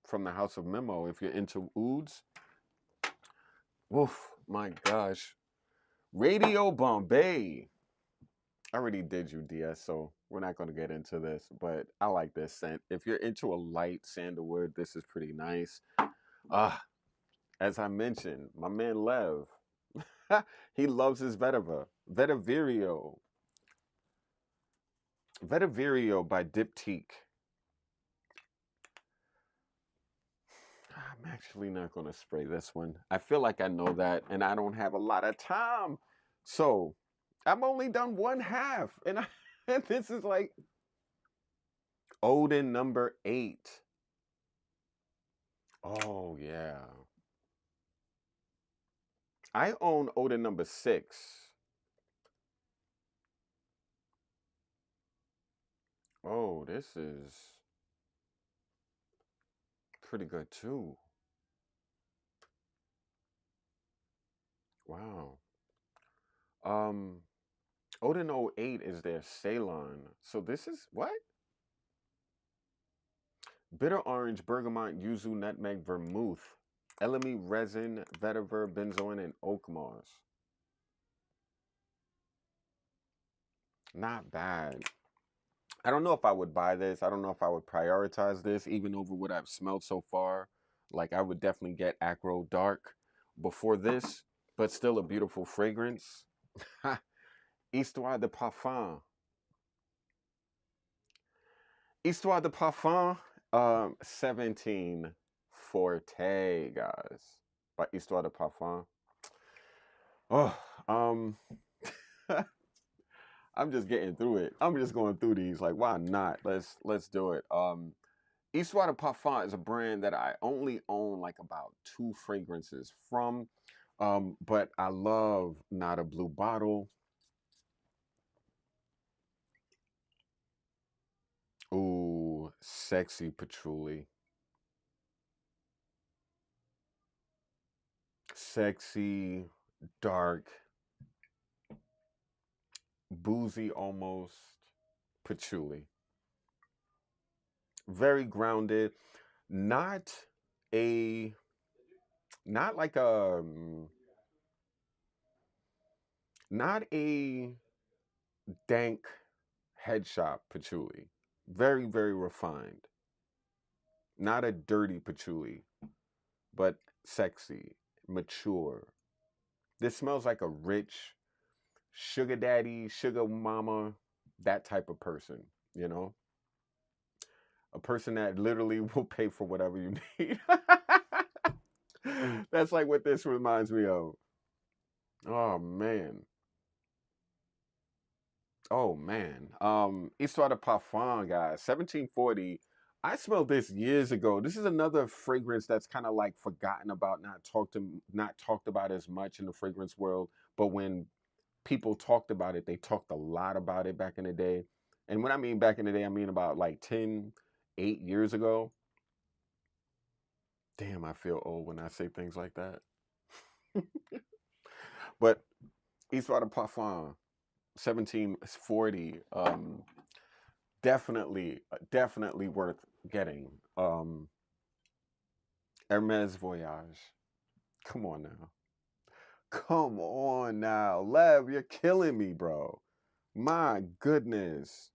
S1: from the House of Memo. If you're into ouds, woof, my gosh. Radio Bombay. I already did you, DS, so we're not going to get into this, but I like this scent. If you're into a light sandalwood, this is pretty nice. As I mentioned, my man Lev, he loves his vetiver. Vetiverio by Diptyque. I'm actually not going to spray this one. I feel like I know that, and I don't have a lot of time. So, I've only done one half, and this is like Odin number 8. Oh, yeah. I own Odin number 6. Oh, this is pretty good too. Wow. Odin 08 is their Ceylon. So this is what? Bitter orange, bergamot, yuzu, nutmeg, vermouth, elemi, resin, vetiver, benzoin, and oak moss. Not bad. I don't know if I would buy this. I don't know if I would prioritize this even over what I've smelled so far. Like I would definitely get Acro Dark before this, but still a beautiful fragrance. Histoire de Parfum. Histoire de Parfum, 17 Forte, guys. By Histoire de Parfum. Oh, I'm just getting through it. I'm just going through these. Like, why not? Let's do it. Histoire de Parfum is a brand that I only own like about 2 fragrances from. But I love Not a Blue Bottle. Ooh, sexy patchouli. Sexy, dark, boozy almost patchouli. Very grounded. Not a, not like a, not a dank head shop patchouli. Very, very refined. Not a dirty patchouli, but sexy, mature. This smells like a rich sugar daddy, sugar mama, that type of person, you know? A person that literally will pay for whatever you need. That's like what this reminds me of. Oh man. Oh man. Histoire de Parfum, guys. 1740. I smelled this years ago. This is another fragrance that's kind of like forgotten about, not talked about as much in the fragrance world. But when people talked about it, they talked a lot about it back in the day. And when I mean back in the day, I mean about like 8 years ago. Damn, I feel old when I say things like that. But Histoire de Parfum, 1740, definitely worth getting. Hermes Voyage. Come on now. Come on now. Lev, you're killing me, bro. My goodness.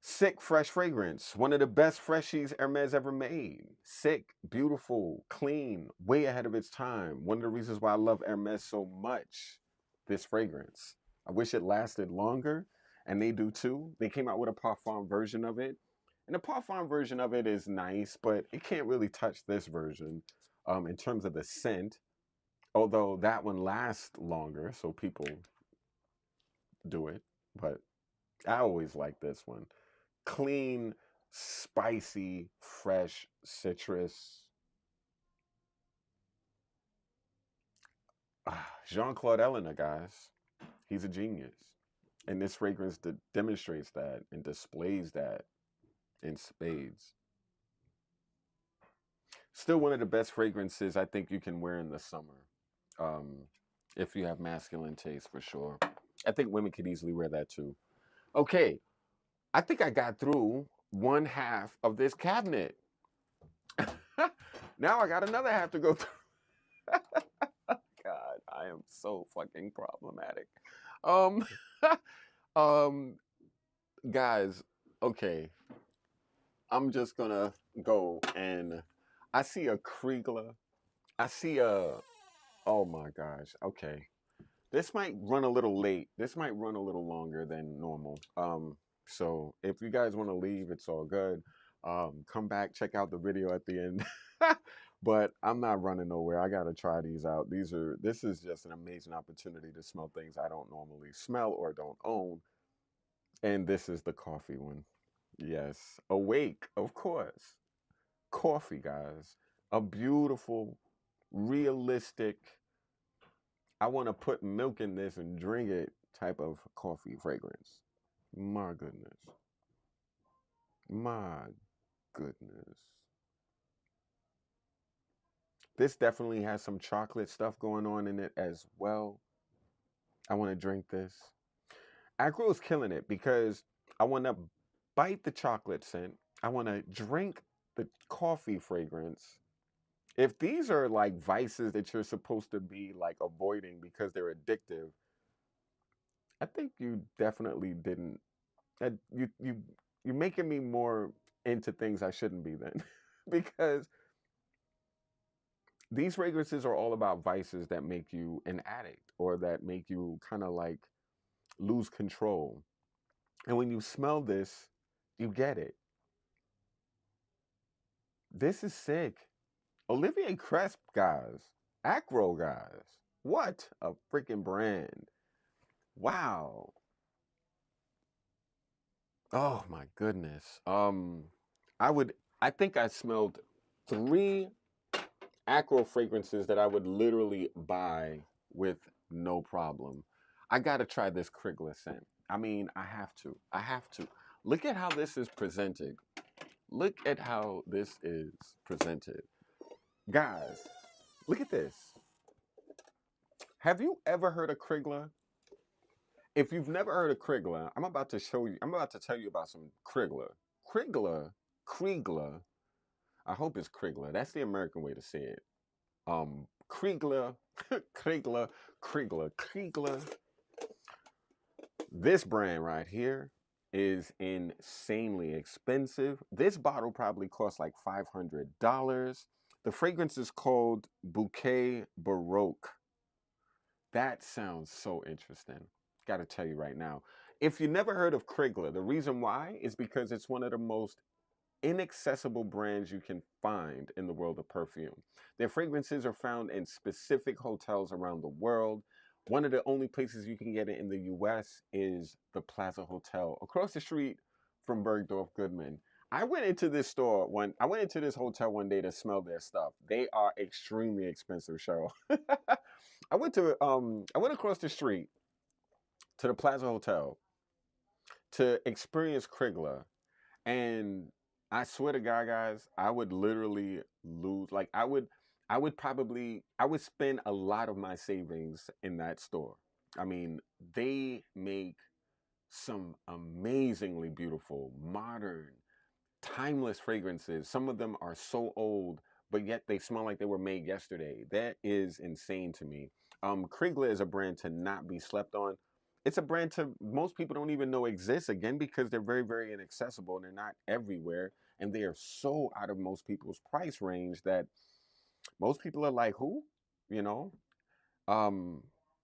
S1: Sick fresh fragrance. One of the best freshies Hermes ever made. Sick, beautiful, clean, way ahead of its time. One of the reasons why I love Hermes so much, this fragrance. I wish it lasted longer, and they do too. They came out with a parfum version of it, And the parfum version of it is nice, but it can't really touch this version in terms of the scent. Although that one lasts longer, so people do it. But I always like this one. Clean, spicy, fresh citrus. Jean-Claude Elena, guys. He's a genius. And this fragrance demonstrates that and displays that in spades. Still one of the best fragrances I think you can wear in the summer. If you have masculine taste, for sure. I think women could easily wear that too. Okay, I think I got through one half of this cabinet. Now I got another half to go through. God, I am so fucking problematic. Um, um, guys, okay. I'm just gonna go and I see a Kriegler. I see a, oh my gosh, okay. This might run a little late. This might run a little longer than normal. So if you guys want to leave, it's all good. Come back, check out the video at the end. But I'm not running nowhere. I gotta try these out. This is just an amazing opportunity to smell things I don't normally smell or don't own. And this is the coffee one. Yes. Awake, of course. Coffee, guys. A beautiful, realistic, I want to put milk in this and drink it type of coffee fragrance. My goodness. My goodness. This definitely has some chocolate stuff going on in it as well. I want to drink this. Acro is killing it because I want to bite the chocolate scent. I want to drink the coffee fragrance. If these are like vices that you're supposed to be like avoiding because they're addictive, I think you definitely didn't. You're making me more into things I shouldn't be then, because these fragrances are all about vices that make you an addict or that make you kind of like lose control. And when you smell this, you get it. This is sick. Olivier Cresp, guys. Acro, guys. What a freaking brand. Wow. Oh my goodness. I think I smelled 3 Acro fragrances that I would literally buy with no problem. I gotta try this Kriegler scent. I mean, I have to. I have to. Look at how this is presented. Look at how this is presented. Guys, look at this. Have you ever heard of Kriegler? If you've never heard of Kriegler, I'm about to tell you about some Kriegler. Kriegler. I hope it's Kriegler. That's the American way to say it. Kriegler, Kriegler. This brand right here is insanely expensive. This bottle probably costs like $500. The fragrance is called Bouquet Baroque. That sounds so interesting. Gotta tell you right now. If you never heard of Kriegler, the reason why is because it's one of the most inaccessible brands you can find in the world of perfume. Their fragrances are found in specific hotels around the world. One of the only places you can get it in the US is the Plaza Hotel across the street from Bergdorf Goodman. I went into this hotel one day to smell their stuff. They are extremely expensive, Cheryl. I went across the street to the Plaza Hotel to experience Kriegler. And I swear to God, guys, I would literally lose. Like I would spend a lot of my savings in that store. I mean, they make some amazingly beautiful, modern, timeless fragrances. Some of them are so old, but yet they smell like they were made yesterday. That is insane to me. Kriegler is a brand to not be slept on. It's a brand to most people don't even know exists, again, because they're very, very inaccessible and they're not everywhere. And they are so out of most people's price range that most people are like, who? You know?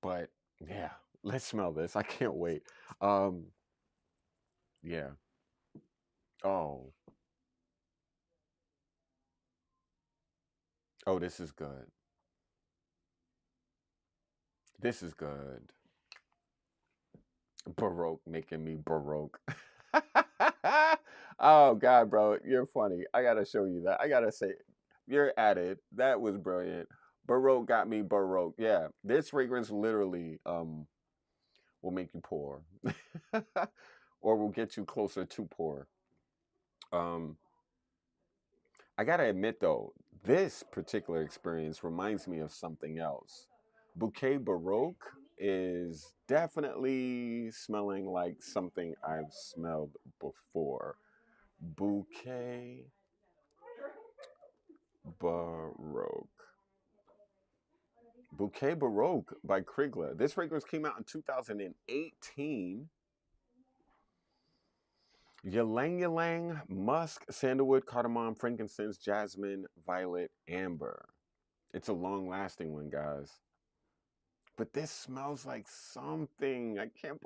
S1: But yeah, let's smell this. I can't wait. Yeah. Oh. Oh, this is good. This is good. Baroque making me Baroque. Oh God, bro, you're funny. I gotta show you that. I gotta say, you're at it. That was brilliant. Baroque got me Baroque. Yeah, this fragrance literally will make you poor, or will get you closer to poor. Um, I gotta admit though, this particular experience reminds me of something else. Bouquet Baroque is definitely smelling like something I've smelled before. Bouquet Baroque. Bouquet Baroque by Krigler. This fragrance came out in 2018. Ylang Ylang, musk, sandalwood, cardamom, frankincense, jasmine, violet, amber. It's a long lasting one, guys. But this smells like something. I can't.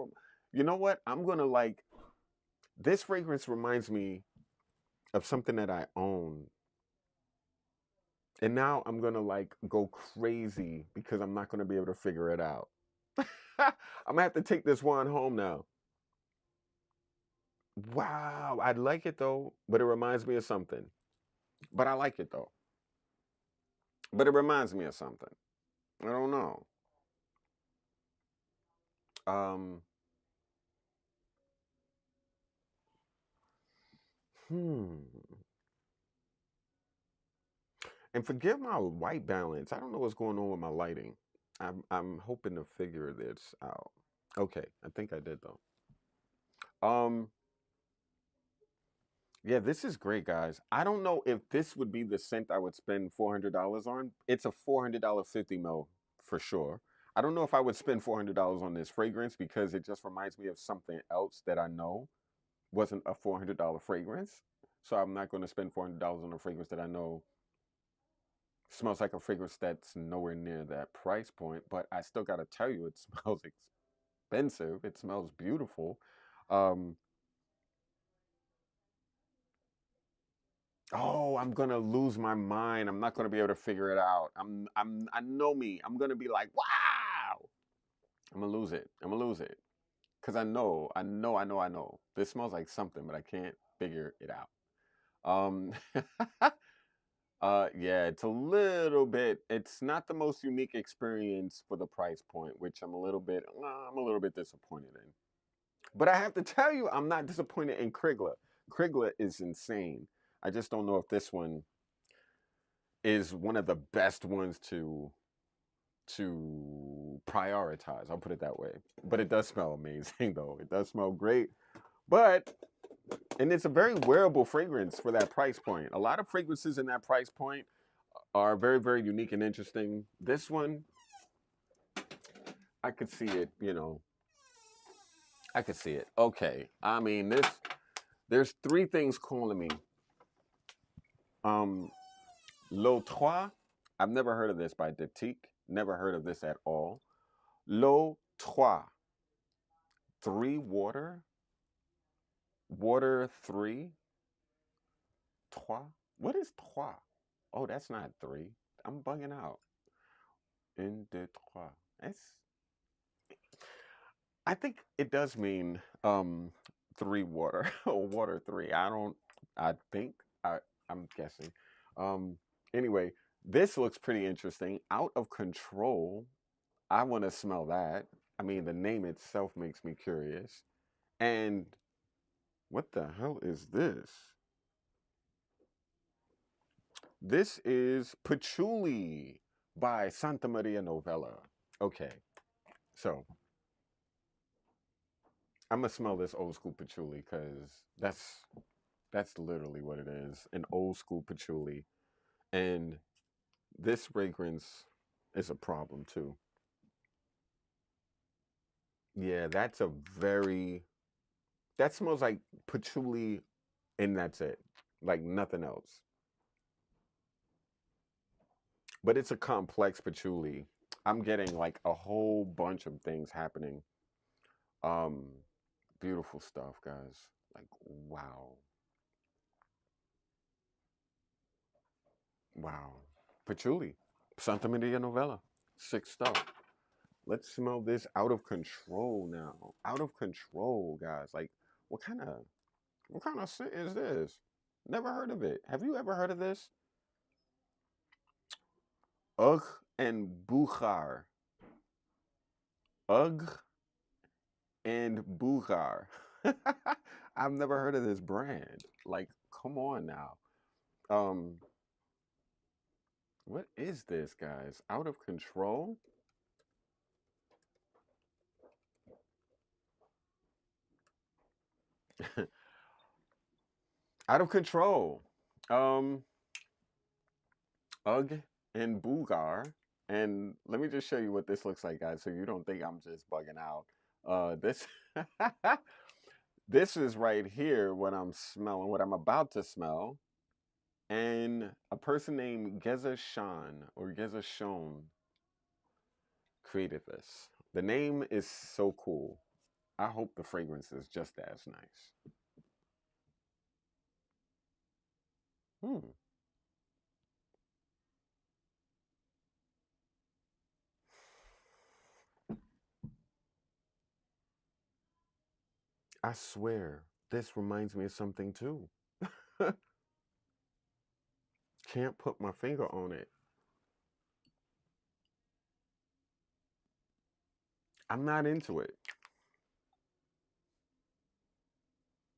S1: You know what? I'm gonna like. This fragrance reminds me of something that I own, and now I'm gonna like go crazy because I'm not gonna be able to figure it out. I'm gonna have to take this one home now. Wow, I like it though, but it reminds me of something. But I like it though. But it reminds me of something. I don't know. Um, hmm. And forgive my white balance. I don't know what's going on with my lighting. I'm hoping to figure this out. Okay, I think I did though. Um, yeah, this is great, guys. I don't know if this would be the scent I would spend $400 on. It's a $400 50 mil for sure. I don't know if I would spend $400 on this fragrance because it just reminds me of something else that I know wasn't a $400 fragrance. So I'm not going to spend $400 on a fragrance that I know smells like a fragrance that's nowhere near that price point. But I still got to tell you, it smells expensive. It smells beautiful. Um, oh, I'm gonna lose my mind. I'm not gonna be able to figure it out. I know me. I'm gonna be like, wow. I'm gonna lose it. I'm gonna lose it. Cause I know. This smells like something, but I can't figure it out. Um, yeah, it's a little bit. It's not the most unique experience for the price point, which I'm a little bit disappointed in. But I have to tell you, I'm not disappointed in Krigler. Krigler is insane. I just don't know if this one is one of the best ones to prioritize. I'll put it that way. But it does smell amazing though. It does smell great. But and it's a very wearable fragrance for that price point. A lot of fragrances in that price point are very, very unique and interesting. This one, I could see it, I could see it. Okay. I mean, there's three things calling me. Um, L'eau trois. I've never heard of this by Detique. Never heard of this at all. L'eau trois. Three water. Water three. Trois. What is trois? Oh, that's not three. I'm bugging out. Un, deux, trois. I think it does mean three water or water three. I think I'm guessing. Um anyway, this looks pretty interesting. Out of control. I want to smell that. I mean, the name itself makes me curious. And what the hell is this? This is Patchouli by Santa Maria Novella. Okay, so I'm gonna smell this old school patchouli because that's literally what it is, an old school patchouli. And this fragrance is a problem too. Yeah, that smells like patchouli and that's it. Like nothing else. But it's a complex patchouli. I'm getting like a whole bunch of things happening. Um, Beautiful stuff, guys. Like wow, wow. Patchouli. Santa Maria Novella. Sick stuff. Let's smell this. Out of control now. Out of control, guys. Like, what kind of scent is this? Never heard of it. Have you ever heard of this? Ugh and Buchar. Ugh and Buchar. I've never heard of this brand. Like, come on now. Um, what is this, guys? Out of control? Out of control. Um, Ugg and Boogar. And let me just show you what this looks like, guys, so you don't think I'm just bugging out. This this is right here what I'm smelling, what I'm about to smell. And a person named Geza Shan or Geza Shon created this. The name is so cool. I hope the fragrance is just as nice. Hmm. I swear, this reminds me of something too. Can't put my finger on it. I'm not into it.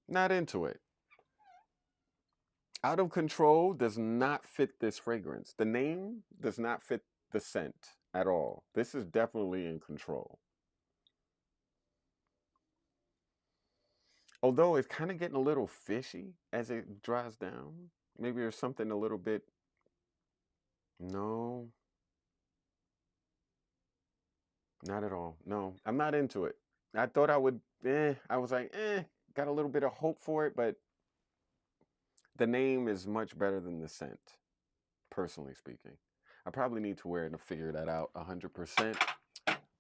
S1: Not into it. Out of control does not fit this fragrance. The name does not fit the scent at all. This is definitely in control. Although it's kind of getting a little fishy as it dries down. Maybe there's something a little bit. No, not at all. No, I'm not into it. I thought I would, I was like, got a little bit of hope for it, but the name is much better than the scent, personally speaking. I probably need to wear it to figure that out 100%,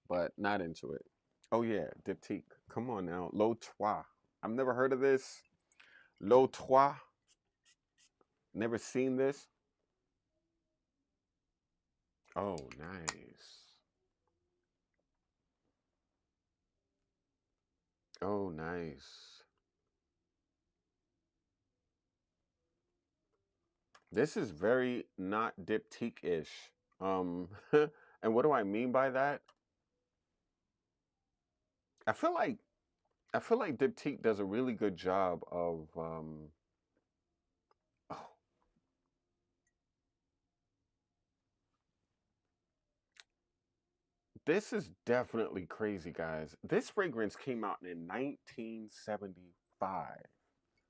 S1: but not into it. Oh yeah, Diptyque. Come on now. L'Eau Trois. I've never heard of this. L'Eau Trois. Never seen this. Oh, nice. Oh, nice. This is very not Diptyque-ish. And what do I mean by that? I feel like I feel like Diptyque does a really good job of oh, this is definitely crazy, guys. This fragrance came out in 1975.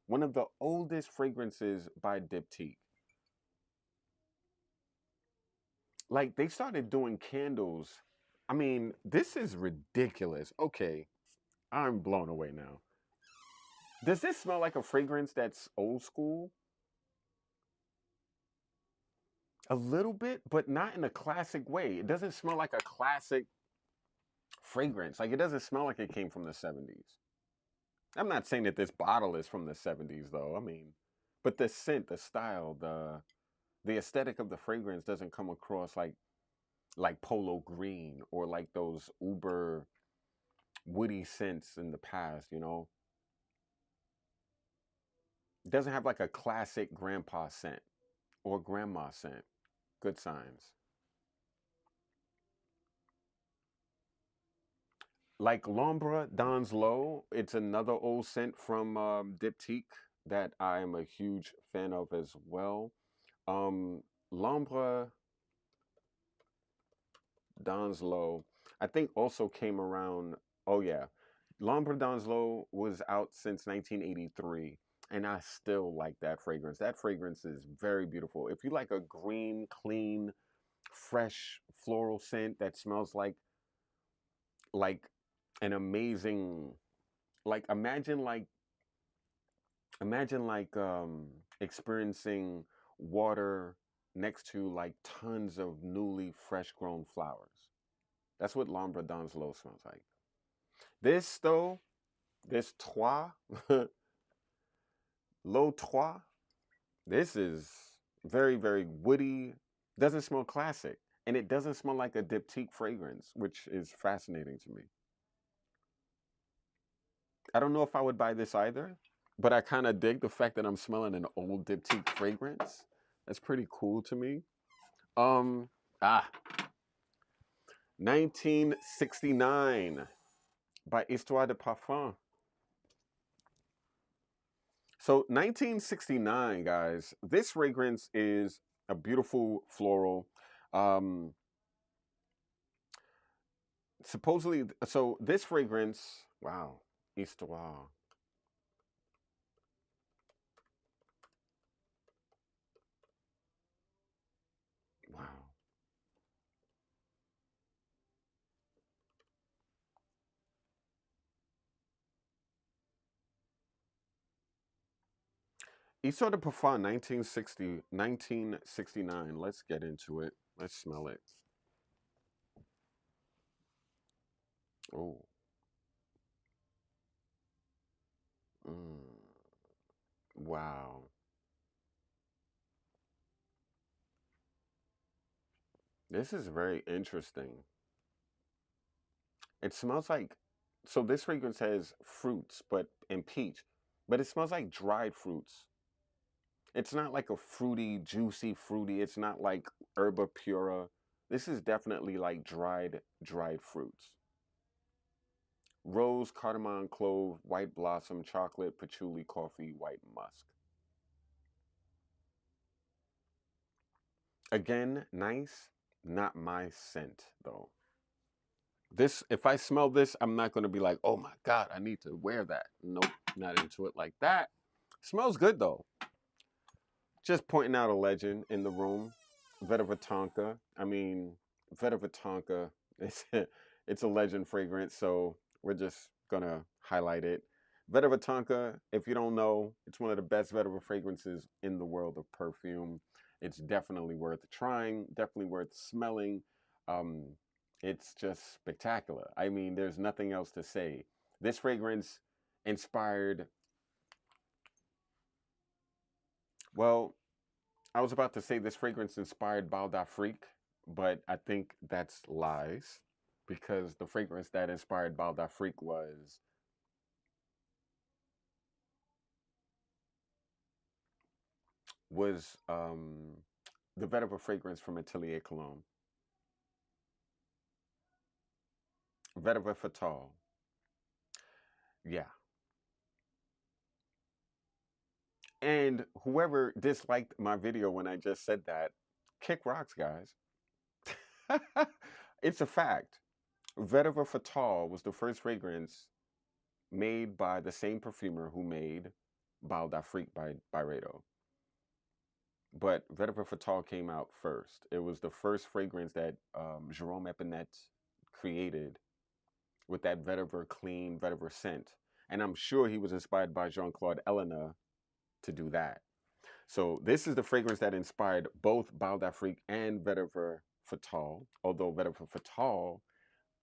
S1: One of the oldest fragrances by Diptyque. Like they started doing candles. I mean, this is ridiculous. Okay, I'm blown away now. Does this smell like a fragrance that's old school? A little bit, but not in a classic way. It doesn't smell like a classic fragrance. Like it doesn't smell like it came from the 70s. I'm not saying that this bottle is from the 70s though. I mean, but the scent, the style, the aesthetic of the fragrance doesn't come across like polo green or like those uber woody scents in the past, you know? It doesn't have like a classic grandpa scent or grandma scent. Good signs. Like L'Ombre d'Anzlo, it's another old scent from Diptyque that I am a huge fan of as well. L'Ombre d'Anzlo, I think also came around. Oh yeah, L'Ombre d'Anzlo was out since 1983, and I still like that fragrance. That fragrance is very beautiful. If you like a green, clean, fresh floral scent that smells like an amazing, like imagine experiencing water next to like tons of newly fresh grown flowers. That's what L'Ombre d'Anzlo smells like. This though, this Trois, L'Eau Trois, this is very, very woody, Doesn't smell classic. And it doesn't smell like a diptyque fragrance, which is fascinating to me. I don't know if I would buy this either, but I kind of dig the fact that I'm smelling an old diptyque fragrance. That's pretty cool to me. Um, ah, 1969 by Histoire de Parfum. So 1969, guys, this fragrance is a beautiful floral. Um, supposedly, so this fragrance, wow, Histoire. Wow. Histoire de Parfum 1960, 1969. Let's get into it. Let's smell it. Oh. Mm. Wow. This is very interesting. It smells like, so this fragrance has fruits, but and peach, but it smells like dried fruits. It's not like a fruity, juicy, fruity. It's not like herba pura. This is definitely like dried fruits. Rose, cardamom, clove, white blossom, chocolate, patchouli, coffee, white musk. Again, nice. Not my scent though. This, if I smell this, I'm not going to be like, oh my God, I need to wear that. Nope, not into it like that. Smells good though. Just pointing out a legend in the room. Vetiver Tonka. I mean, Vetiver Tonka, it's a legend fragrance, so we're just going to highlight it. Vetiver Tonka, if you don't know, it's one of the best vetiver fragrances in the world of perfume. It's definitely worth trying, definitely worth smelling. Um, it's just spectacular. I mean, there's nothing else to say. This fragrance inspired, well, I was about to say this fragrance inspired Bal d'Afrique, but I think that's lies because the fragrance that inspired Bal d'Afrique was the vetiver fragrance from Atelier Cologne, Vetiver Fatal. Yeah. And whoever disliked my video when I just said that, kick rocks, guys. It's a fact. Vetiver Fatal was the first fragrance made by the same perfumer who made Bal d'Afrique by Byredo. But Vetiver Fatal came out first. It was the first fragrance that Jerome Epinette created with that vetiver clean vetiver scent. And I'm sure he was inspired by Jean-Claude Ellena to do that. So this is the fragrance that inspired both Bal d'Afrique and Vetiver Fatal, although Vetiver Fatal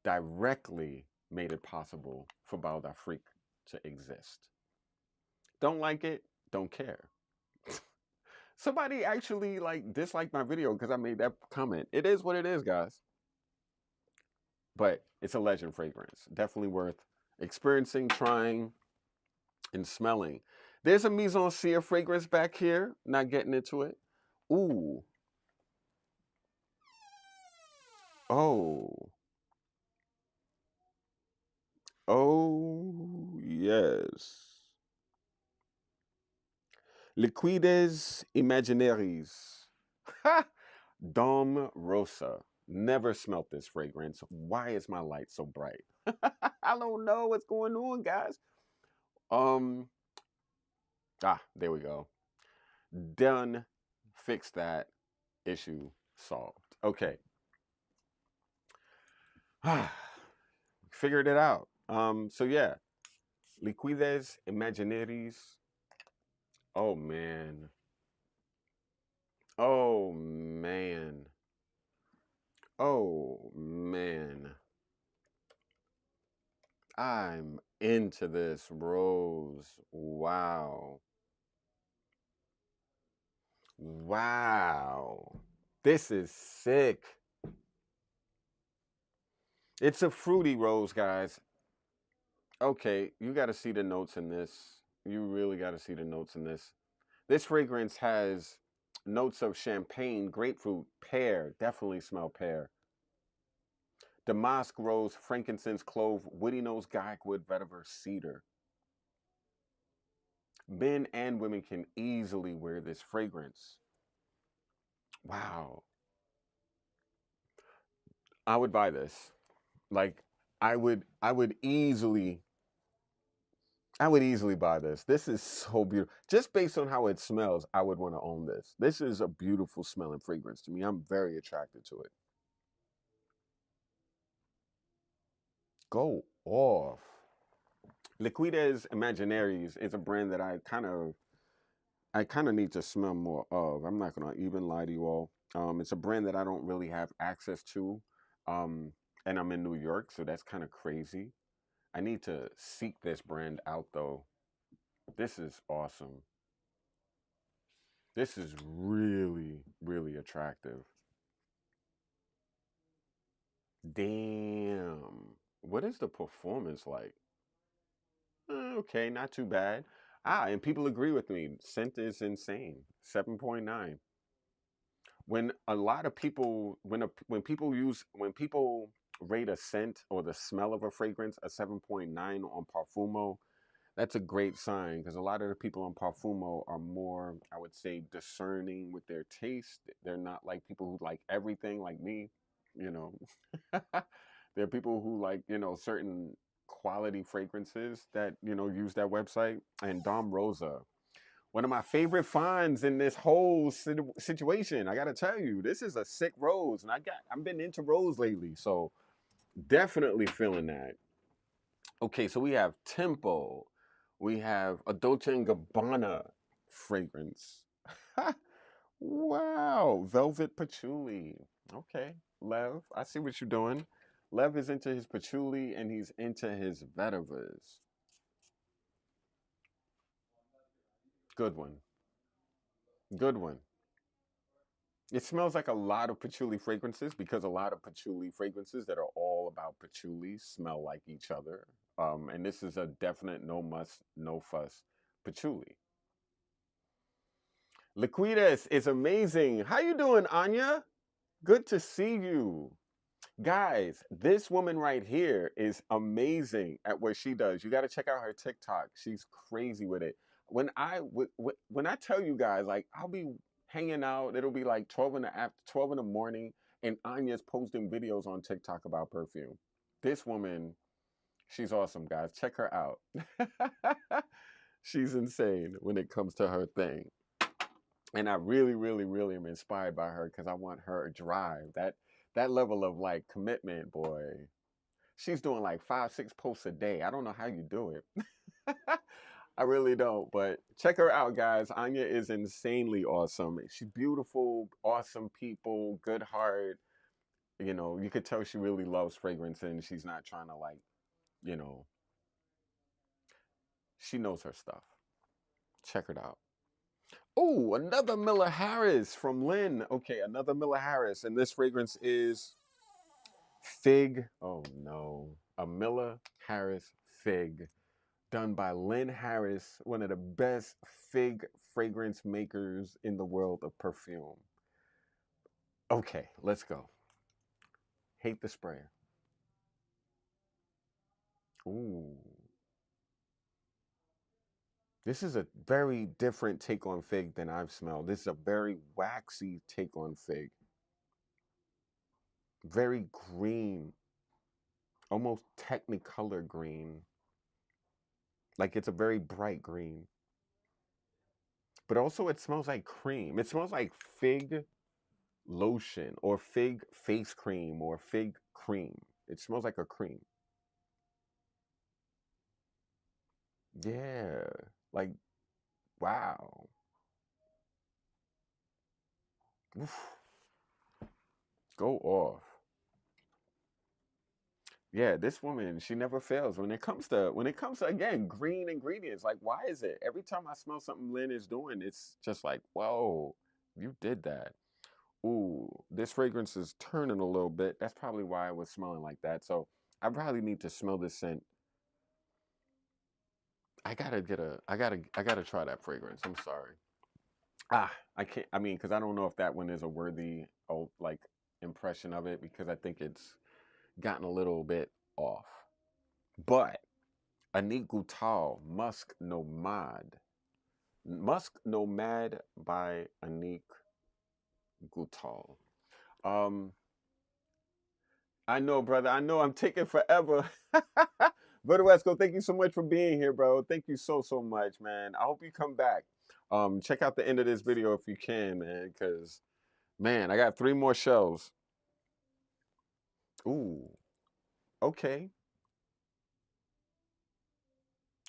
S1: directly made it possible for Bal d'Afrique to exist. Don't like it, don't care. Somebody actually like disliked my video because I made that comment. It is what it is, guys. But it's a legend fragrance. Definitely worth experiencing, trying, and smelling. There's a Mise en Cire fragrance back here. Not getting into it. Ooh. Oh. Oh, yes. Liquides Imaginaries. Dom Rosa. Never smelt this fragrance. Why is my light so bright? I don't know what's going on, guys. Um, there we go. Done. Fix that. Issue solved. Okay. Figured it out. So yeah. Liquides Imaginaries. Oh man. Oh man. Oh man. I'm into this rose. Wow. Wow. This is sick. It's a fruity rose, guys. Okay, you got to see the notes in this. You really got to see the notes in this. This fragrance has notes of champagne, grapefruit, pear. Definitely smell pear. Damask rose, frankincense, clove, woody nose, guyakwood, vetiver, cedar. Men and women can easily wear this fragrance. Wow. I would buy this. Like I would easily buy this. This is so beautiful. Just based on how it smells, I would want to own this. This is a beautiful smelling fragrance to me. I'm very attracted to it. Go off. Liquides Imaginaries is a brand that I kind of need to smell more of. I'm not gonna even lie to you all. It's a brand that I don't really have access to, um, and I'm in New York, so that's kind of crazy. I need to seek this brand out though. This is awesome. This is really, really attractive. Damn. What is the performance like? Okay, not too bad. And people agree with me. Scent is insane. 7.9. When a lot of people when people rate a scent or the smell of a fragrance a 7.9 on Parfumo, that's a great sign because a lot of the people on Parfumo are more, I would say, discerning with their taste. They're not like people who like everything like me, you know. There are people who like, certain quality fragrances that, use that website. And Dom Rosa, one of my favorite finds in this whole situation. I gotta tell you, this is a sick rose, and I've been into rose lately, so definitely feeling that. Okay, so we have Tempo, we have a Dolce and Gabbana fragrance. Wow, Velvet Patchouli. Okay, Lev, I see what you're doing. Lev is into his patchouli and he's into his vetivers. Good one. Good one. It smells like a lot of patchouli fragrances because a lot of patchouli fragrances that are all about patchouli smell like each other. And this is a definite no muss, no fuss patchouli. Liquides is amazing. How you doing, Anya? Good to see you. Guys, this woman right here is amazing at what she does. You got to check out her TikTok. She's crazy with it. When I tell you guys, like I'll be hanging out, it'll be like 12 in the morning, and Anya's posting videos on TikTok about perfume. This woman, she's awesome, guys. Check her out. She's insane when it comes to her thing. And I really, really, really am inspired by her because I want her drive. That level of like commitment, boy. She's doing like 5, 6 posts a day. I don't know how you do it. I really don't, but check her out, guys. Anya is insanely awesome. She's beautiful, awesome people, good heart. You could tell she really loves fragrance and she's not trying to like, you know, she knows her stuff. Check it out. Oh, another Miller Harris from Lynn. Okay, another Miller Harris. And this fragrance is Fig. Oh no. A Miller Harris Fig. Done by Lynn Harris, one of the best fig fragrance makers in the world of perfume. Okay, let's go. Hate the sprayer. Ooh. This is a very different take on fig than I've smelled. This is a very waxy take on fig. Very green, almost technicolor green. Like it's a very bright green. But also it smells like cream. It smells like fig lotion or fig face cream or fig cream. It smells like a cream. Yeah. Like, wow. Oof. Go off. Yeah, this woman, she never fails when it comes to again green ingredients. Like, why is it every time I smell something Lynn is doing, it's just like, whoa, you did that. Ooh, this fragrance is turning a little bit. That's probably why I was smelling like that. So I probably need to smell this scent. I gotta try that fragrance. I'm sorry. I can't, I mean, because I don't know if that one is a worthy, like, impression of it, because I think it's gotten a little bit off. But Anik Goutal, Musk Nomad. Musk Nomad by Anik Goutal. Um, I know, brother. I know I'm taking forever. Brother Wesco, thank you so much for being here, bro. Thank you so, so much, man. I hope you come back. Check out the end of this video if you can, man, because, man, I got 3 more shelves. Ooh, okay.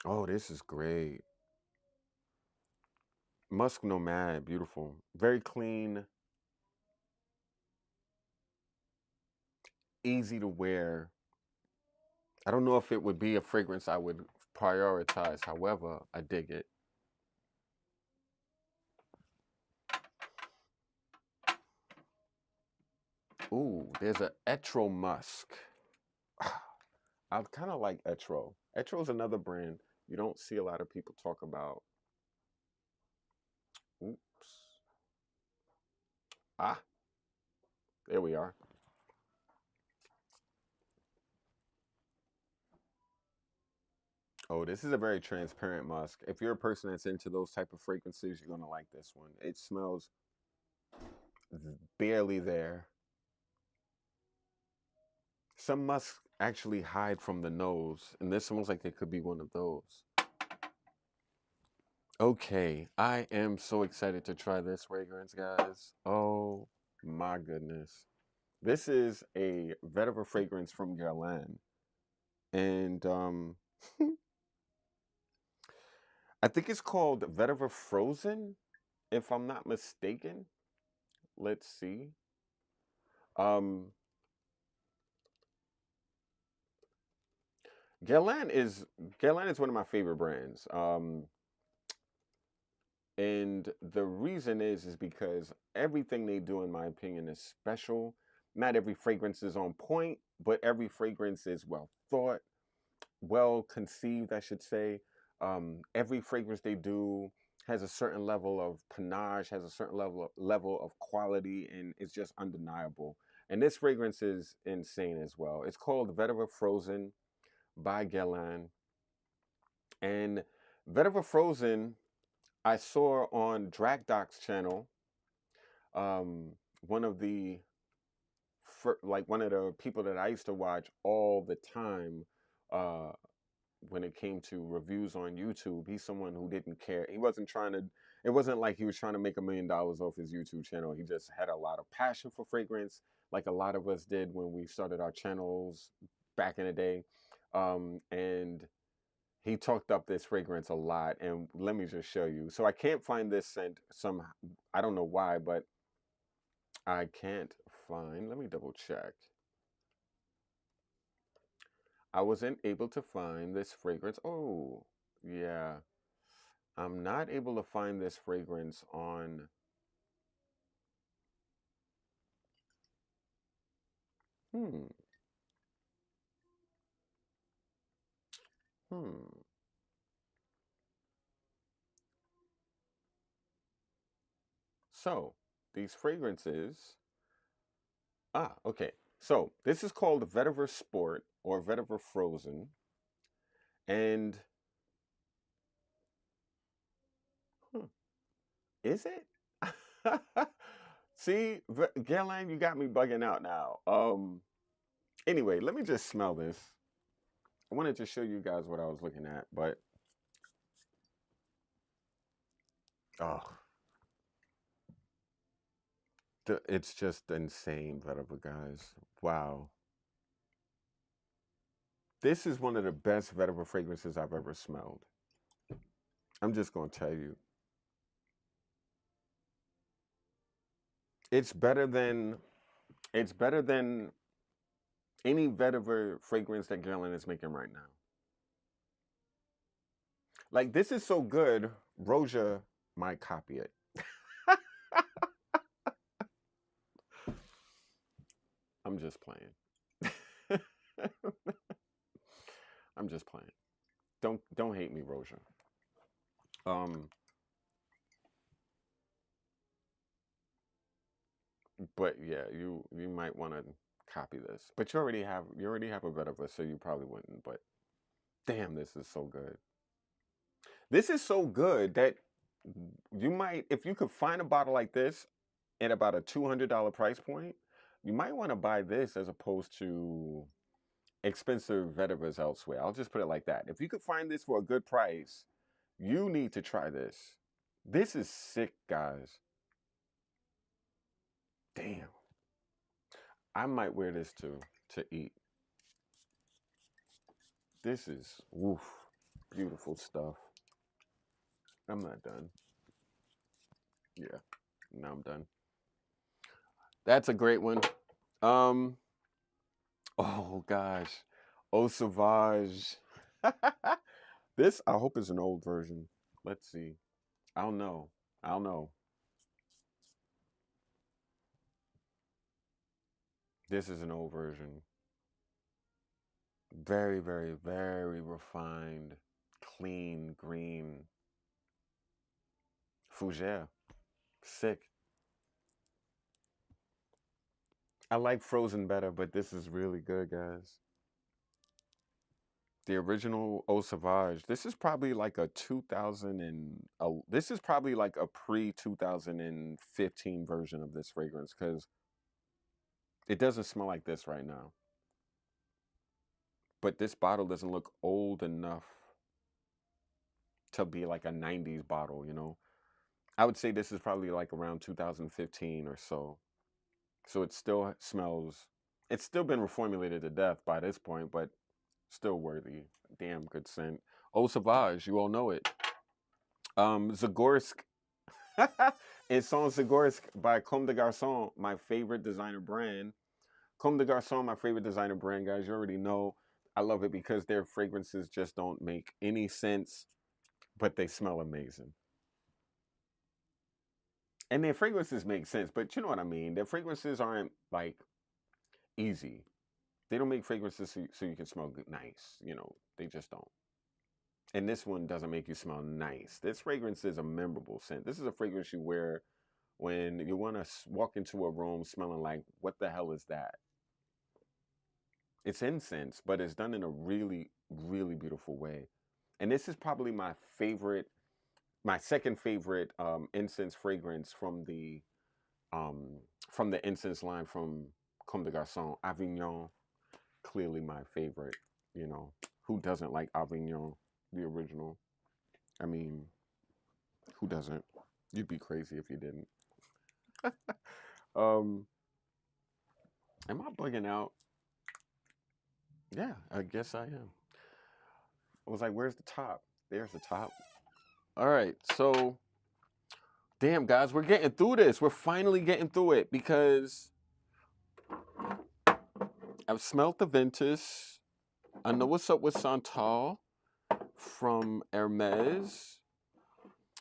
S1: Oh, this is great. Musk Nomad, beautiful. Very clean, easy to wear. I don't know if it would be a fragrance I would prioritize. However, I dig it. Ooh, there's a Etro Musk. I kind of like Etro. Etro is another brand you don't see a lot of people talk about. Oops. Ah, there we are. Oh, this is a very transparent musk. If you're a person that's into those type of fragrances, you're gonna like this one. It smells barely there. Some musks actually hide from the nose, and this smells like it could be one of those. Okay, I am so excited to try this fragrance, guys. Oh my goodness. This is a vetiver fragrance from Guerlain. And I think it's called Vetiver Frozen, if I'm not mistaken. Let's see. Um Guerlain is one of my favorite brands. And the reason is because everything they do, in my opinion, is special. Not every fragrance is on point, but every fragrance is well thought, well conceived, I should say. Every fragrance they do has a certain level of panache, has a certain level of quality, and it's just undeniable. And this fragrance is insane as well. It's called Vetiver Frozen by Guerlain. And Vetiver Frozen, I saw on Dragdoc's channel. One of the one of the people that I used to watch all the time, uh, when it came to reviews on YouTube. He's someone who didn't care. He wasn't trying to. It wasn't like he was trying to make $1 million off his YouTube channel. He just had a lot of passion for fragrance, like a lot of us did when we started our channels back in the day. And he talked up this fragrance a lot, and let me just show you. So I can't find this scent somehow. I don't know why, but I can't find. Let me double check. I wasn't able to find this fragrance. Oh, yeah. I'm not able to find this fragrance on. Hmm. Hmm. So these fragrances. Ah, okay. So this is called Vetiver Sport or Vetiver Frozen, and hmm, is it? See, Guerlain, you got me bugging out now. Anyway, let me just smell this. I wanted to show you guys what I was looking at, but oh, it's just insane, Vetiver guys. Wow. This is one of the best vetiver fragrances I've ever smelled. I'm just going to tell you. It's better than any vetiver fragrance that Guerlain is making right now. Like, this is so good, Roja might copy it. I'm just playing. I'm just playing. Don't hate me, Roja. Um, but yeah, you might want to copy this. But you already have a vetiver, so you probably wouldn't. But damn, this is so good. This is so good that you might, if you could find a bottle like this at about a $200 price point, you might want to buy this as opposed to expensive vetivers elsewhere. I'll just put it like that. If you could find this for a good price, you need to try this. This is sick, guys. Damn. I might wear this to eat. This is woof, beautiful stuff. I'm not done. Yeah, now I'm done. That's a great one. Um, oh gosh, Eau Sauvage. This I hope is an old version. Let's see. I don't know. I don't know. This is an old version. Very, very, very refined, clean, green. Fougere. Sick. I like Frozen better, but this is really good, guys. The original Eau Sauvage. This is probably like a 2000 and this is probably like a pre 2015 version of this fragrance because it doesn't smell like this right now. But this bottle doesn't look old enough to be like a 90s bottle, you know? I would say this is probably like around 2015 or so. So it still smells, it's still been reformulated to death by this point, but still worthy. Damn good scent. Eau Sauvage, you all know it. Zagorsk. It's on Zagorsk by Comme des Garçons, my favorite designer brand. Comme des Garçons, my favorite designer brand, guys. You already know. I love it because their fragrances just don't make any sense, but they smell amazing. And their fragrances make sense, but you know what I mean. Their fragrances aren't like easy. They don't make fragrances so you can smell good, nice. You know, they just don't. And this one doesn't make you smell nice. This fragrance is a memorable scent. This is a fragrance you wear when you want to walk into a room smelling like, what the hell is that? It's incense, but it's done in a really, really beautiful way. And this is probably my favorite, my second favorite incense fragrance from the incense line from Comme des Garçons. Avignon, clearly my favorite. You know, who doesn't like Avignon, the original? I mean, who doesn't? You'd be crazy if you didn't. um, am I bugging out? Yeah, I guess I am. I was like, where's the top? There's the top. All right, so damn guys, we're getting through this. We're finally getting through it because I've smelt the Ventus. I know what's up with Santal from Hermes.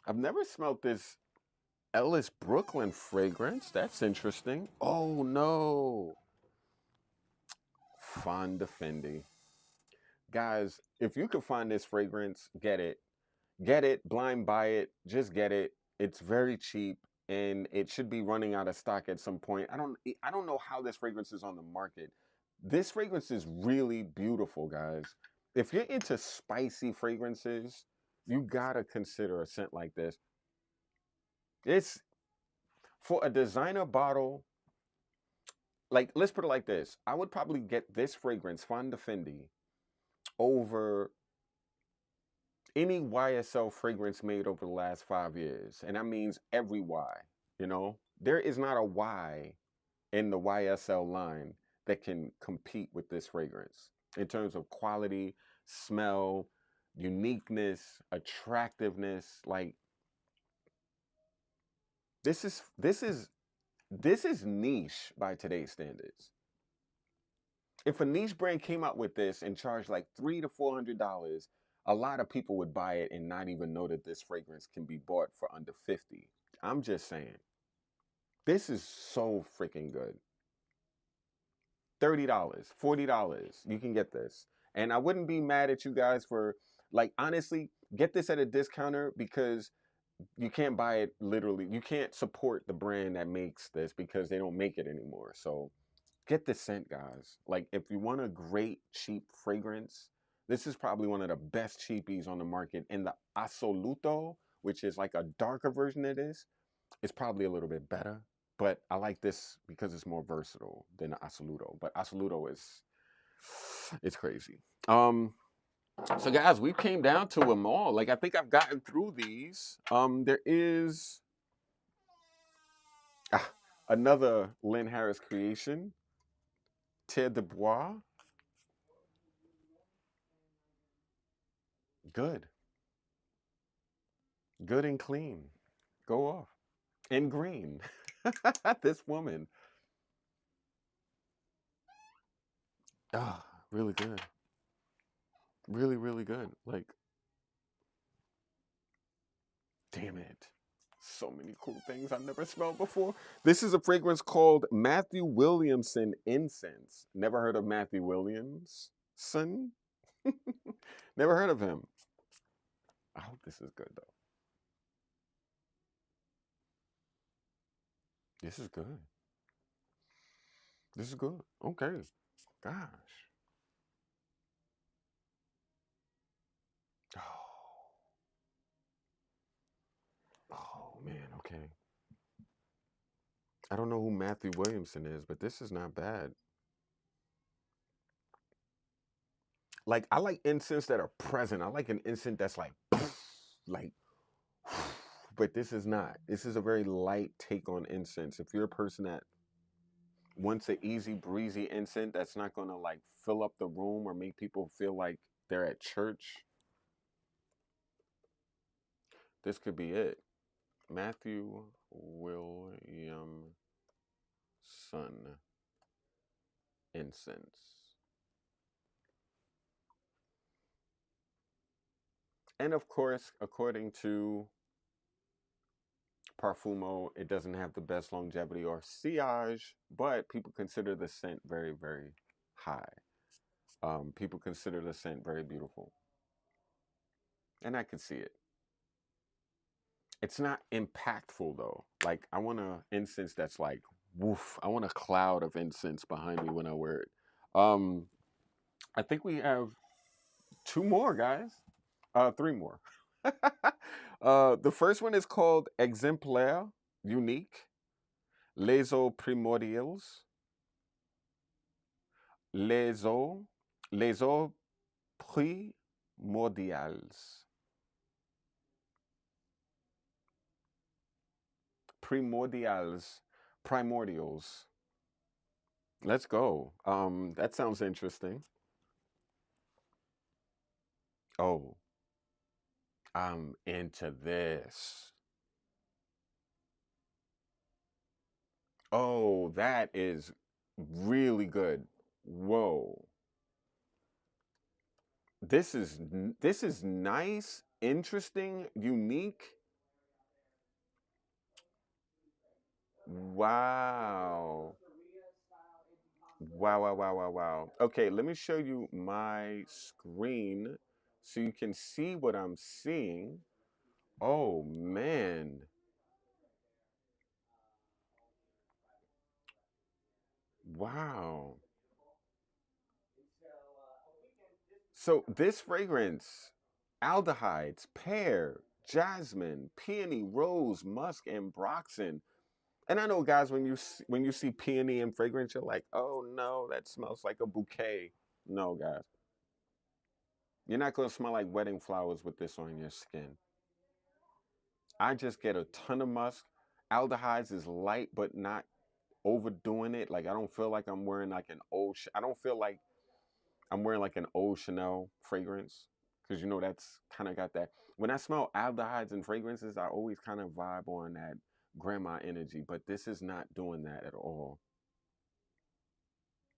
S1: I've never smelt this Ellis Brooklyn fragrance. That's interesting. Oh no. Fonda Fendi. Guys, if you can find this fragrance, get it. Get it, blind buy it, just get it. It's very cheap and it should be running out of stock at some point. I don't know how this fragrance is on the market. This fragrance is really beautiful, guys. If you're into spicy fragrances, you gotta consider a scent like this. It's for a designer bottle. Like, let's put it like this. I would probably get this fragrance, Fonda Fendi, over any YSL fragrance made over the last 5 years. And that means every Y, you know? There is not a Y in the YSL line that can compete with this fragrance in terms of quality, smell, uniqueness, attractiveness. Like, this is niche by today's standards. If a niche brand came out with this and charged like $300 to $400, a lot of people would buy it and not even know that this fragrance can be bought for under 50. I'm just saying. This is so freaking good. $30, $40. You can get this. And I wouldn't be mad at you guys for, like, honestly, get this at a discounter because you can't buy it literally. You can't support the brand that makes this because they don't make it anymore. So get the scent, guys. Like, if you want a great, cheap fragrance, this is probably one of the best cheapies on the market. And the Assoluto, which is like a darker version of this, is probably a little bit better. But I like this because it's more versatile than the Assoluto. But Assoluto is, it's crazy. So guys, we came down to them all. Like, I think I've gotten through these. There is another Lynn Harris creation, Terre de Bois. Good. Good and clean. Go off. And green. This woman. Ah, really good. Really, really good. Like, damn it. So many cool things I've never smelled before. This is a fragrance called Matthew Williamson Incense. Never heard of Matthew Williamson? Never heard of him. I hope this is good, though. This is good. This is good. Okay. Gosh. Oh, man. Okay. I don't know who Matthew Williamson is, but this is not bad. Like, I like incense that are present. I like an incense that's like, like, but this is not. This is a very light take on incense. If you're a person that wants an easy breezy incense that's not going to like fill up the room or make people feel like they're at church, this could be it. Matthew Williamson incense. And of course, according to Parfumo, it doesn't have the best longevity or sillage, but people consider the scent very, very high. People consider the scent very beautiful. And I can see it. It's not impactful though. Like, I want an incense that's like, woof. I want a cloud of incense behind me when I wear it. I think we have 2 more, guys. 3 more. The first one is called Exemplaire Unique. Les eaux primordiales. Les eaux primordiales. Primordials. Let's go. That sounds interesting. Oh, I'm into this. Oh, that is really good. Whoa. This is nice, interesting, unique. Wow. Wow, wow, wow, wow, wow. Okay, let me show you my screen so you can see what I'm seeing. Oh, man. Wow. So this fragrance, aldehydes, pear, jasmine, peony, rose, musk, and broxin. And I know, guys, when you see peony and fragrance, you're like, oh no, that smells like a bouquet. No, guys, you're not gonna smell like wedding flowers with this on your skin. I just get a ton of musk. Aldehydes is light, but not overdoing it. Like, I don't feel like I'm wearing like an old. I don't feel like I'm wearing like an old Chanel fragrance because you know that's kind of got that. When I smell aldehydes and fragrances, I always kind of vibe on that grandma energy, but this is not doing that at all.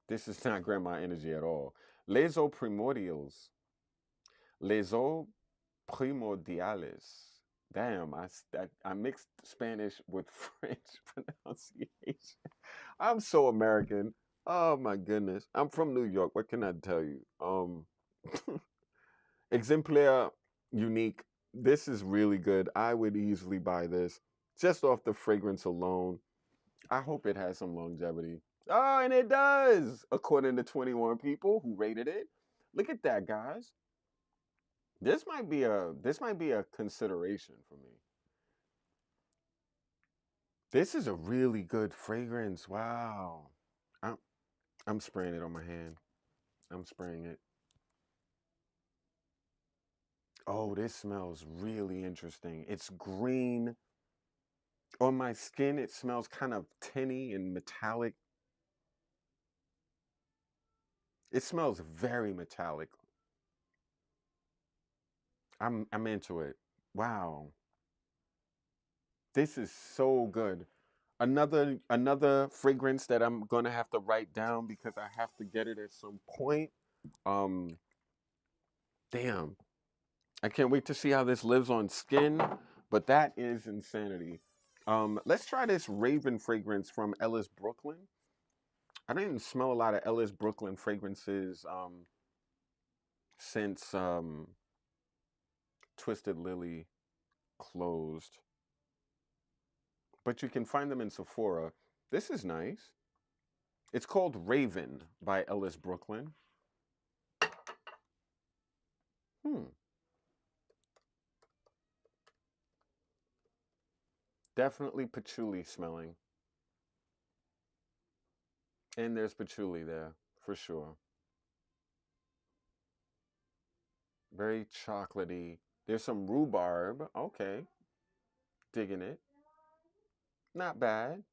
S1: This is not grandma energy at all. Les eaux primordiales. Les eaux primordiales. Damn, I mixed Spanish with French pronunciation. I'm so American. Oh my goodness. I'm from New York. What can I tell you? Exemplaire unique. This is really good. I would easily buy this just off the fragrance alone. I hope it has some longevity. Oh, and it does, according to 21 people who rated it. Look at that, guys. This might be a consideration for me. This is a really good fragrance. Wow. I'm I'm spraying it on my hand. I'm spraying it. Oh, this smells really interesting. It's green. On my skin, it smells kind of tinny and metallic. It smells very metallic. I'm into it. Wow. This is so good. Another fragrance that I'm gonna have to write down because I have to get it at some point. Um, damn. I can't wait to see how this lives on skin, but that is insanity. Let's try this Raven fragrance from Ellis Brooklyn. I didn't smell a lot of Ellis Brooklyn fragrances since Twisted Lily closed, but you can find them in Sephora. This is nice. It's called Raven by Ellis Brooklyn. Hmm. Definitely patchouli smelling. And there's patchouli there, for sure. Very chocolatey. There's some rhubarb. Okay. Digging it. Not bad.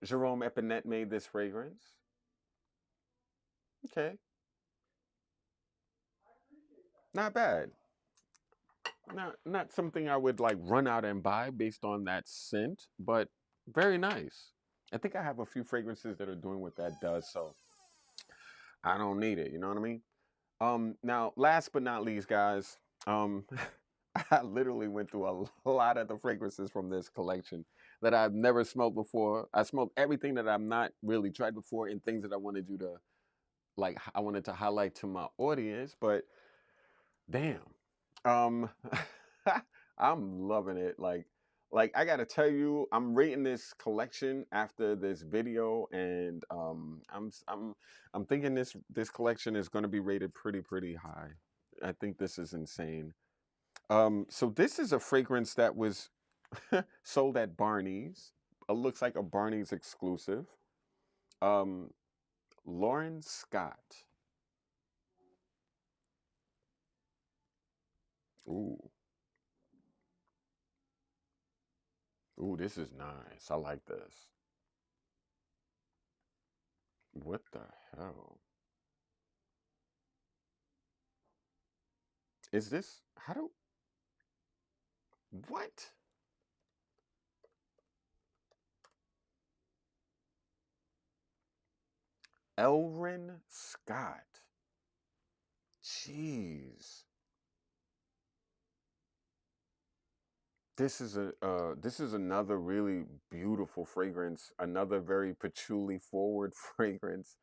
S1: Jerome Epinette made this fragrance. Okay. Not bad. Not something I would like run out and buy based on that scent, but very nice. I think I have a few fragrances that are doing what that does, so I don't need it. You know what I mean? Now, last but not least, guys, um, I literally went through a lot of the fragrances from this collection that I've never smelled before. I smelled everything that I've not really tried before and things that I wanted you to like. I wanted to highlight to my audience, but damn, um, I'm loving it. Like I gotta tell you, I'm rating this collection after this video, and I'm thinking this collection is gonna be rated pretty high. I think this is insane. So this is a fragrance that was sold at Barney's. It looks like a Barney's exclusive. Um, Lauren Scott. Ooh, ooh, this is nice. I like this. What the hell is this? How do what? Elrin Scott. Jeez. This is another really beautiful fragrance. Another very patchouli forward fragrance.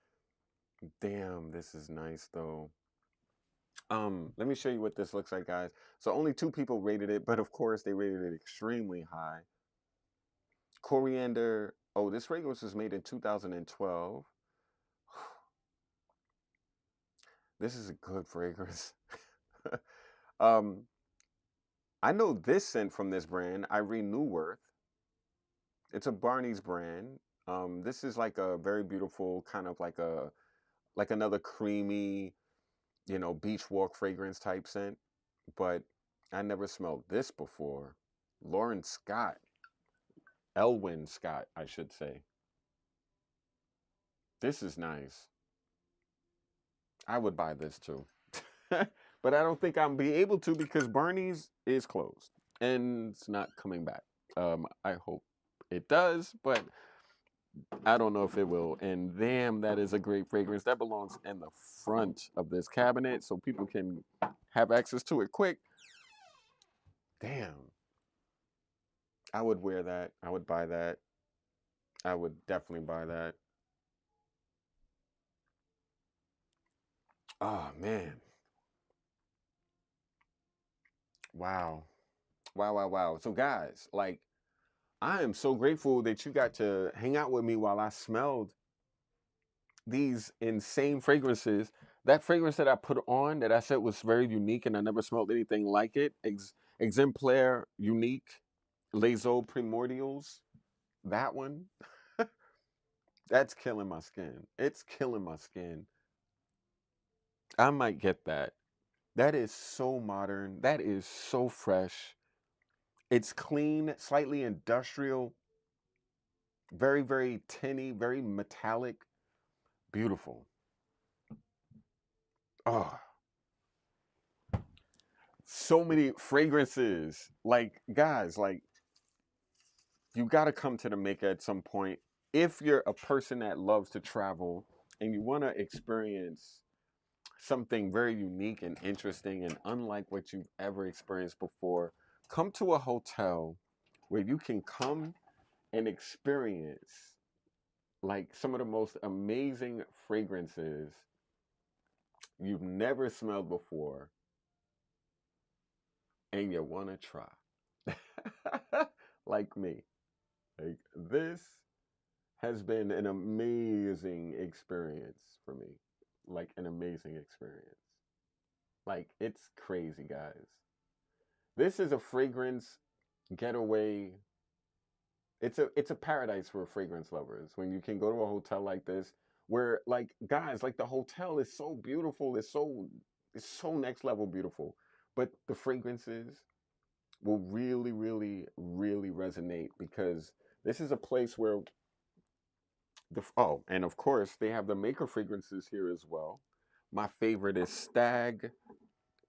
S1: Damn, this is nice though. Let me show you what this looks like, guys. So only two people rated it, but of course they rated it extremely high. Coriander. Oh, this fragrance was made in 2012. This is a good fragrance. um, I know this scent from this brand, Irene Newworth. It's a Barney's brand. This is like a very beautiful kind of like another creamy, beach walk fragrance type scent. But I never smelled this before. Lauren Scott, Elwyn Scott, I should say. This is nice. I would buy this too. But I don't think I'm be able to because Barney's is closed and it's not coming back. I hope it does, but I don't know if it will. And damn, that is a great fragrance. That belongs in the front of this cabinet so people can have access to it quick. Damn. I would wear that. I would buy that. I would definitely buy that. Oh man. Wow. Wow, wow, wow. So guys, like I am so grateful that you got to hang out with me while I smelled these insane fragrances. That fragrance that I put on that I said was very unique and I never smelled anything like it. Exemplar Unique Les Eaux Primordials. That one. That's killing my skin. It's killing my skin. I might get that. That is so modern. That is so fresh. It's clean, slightly industrial, very, very tinny, very metallic. Beautiful. Oh, so many fragrances. Like, guys, like, you got to come to Jamaica at some point. If you're a person that loves to travel and you want to experience something very unique and interesting and unlike what you've ever experienced before, come to a hotel where you can come and experience like some of the most amazing fragrances you've never smelled before and you want to try. Like me. Like this has been an amazing experience for me. Like an amazing experience. Like it's crazy, guys. This is a fragrance getaway. It's a paradise for fragrance lovers when you can go to a hotel like this where like guys, like the hotel is so beautiful, it's so next level beautiful. But the fragrances will really, really, really resonate because this is a place where and of course they have the maker fragrances here as well. My favorite is Stag,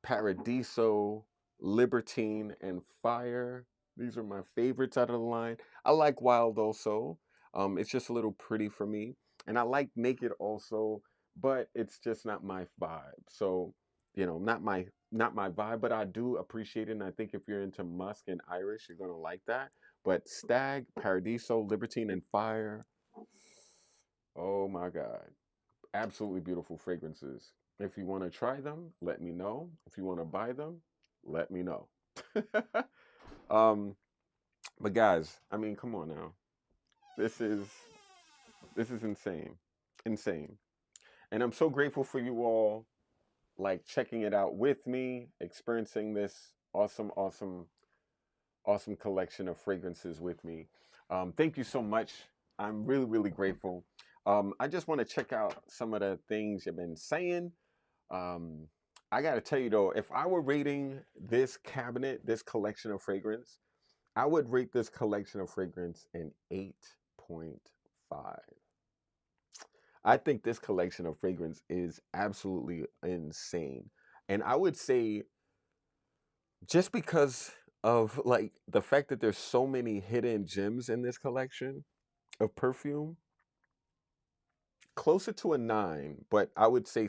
S1: Paradiso, Libertine, and Fire. These are my favorites out of the line. I like Wild also. It's just a little pretty for me. And I like Naked also, but it's just not my vibe. So, not my vibe, but I do appreciate it. And I think if you're into musk and Irish, you're gonna like that. But Stag, Paradiso, Libertine, and Fire. Oh my God. Absolutely beautiful fragrances. If you want to try them, let me know. If you want to buy them, let me know. um, but guys, I mean, come on now. This is this is insane, insane, and I'm so grateful for you all, like checking it out with me, experiencing this awesome, awesome, awesome collection of fragrances with me. Thank you so much. I'm really, really grateful. I just want to check out some of the things you've been saying. Um, I gotta tell you though, if I were rating this cabinet, this collection of fragrance, I would rate this collection of fragrance an 8.5. I think this collection of fragrance is absolutely insane. And I would say just because of like the fact that there's so many hidden gems in this collection of perfume, closer to a 9, but I would say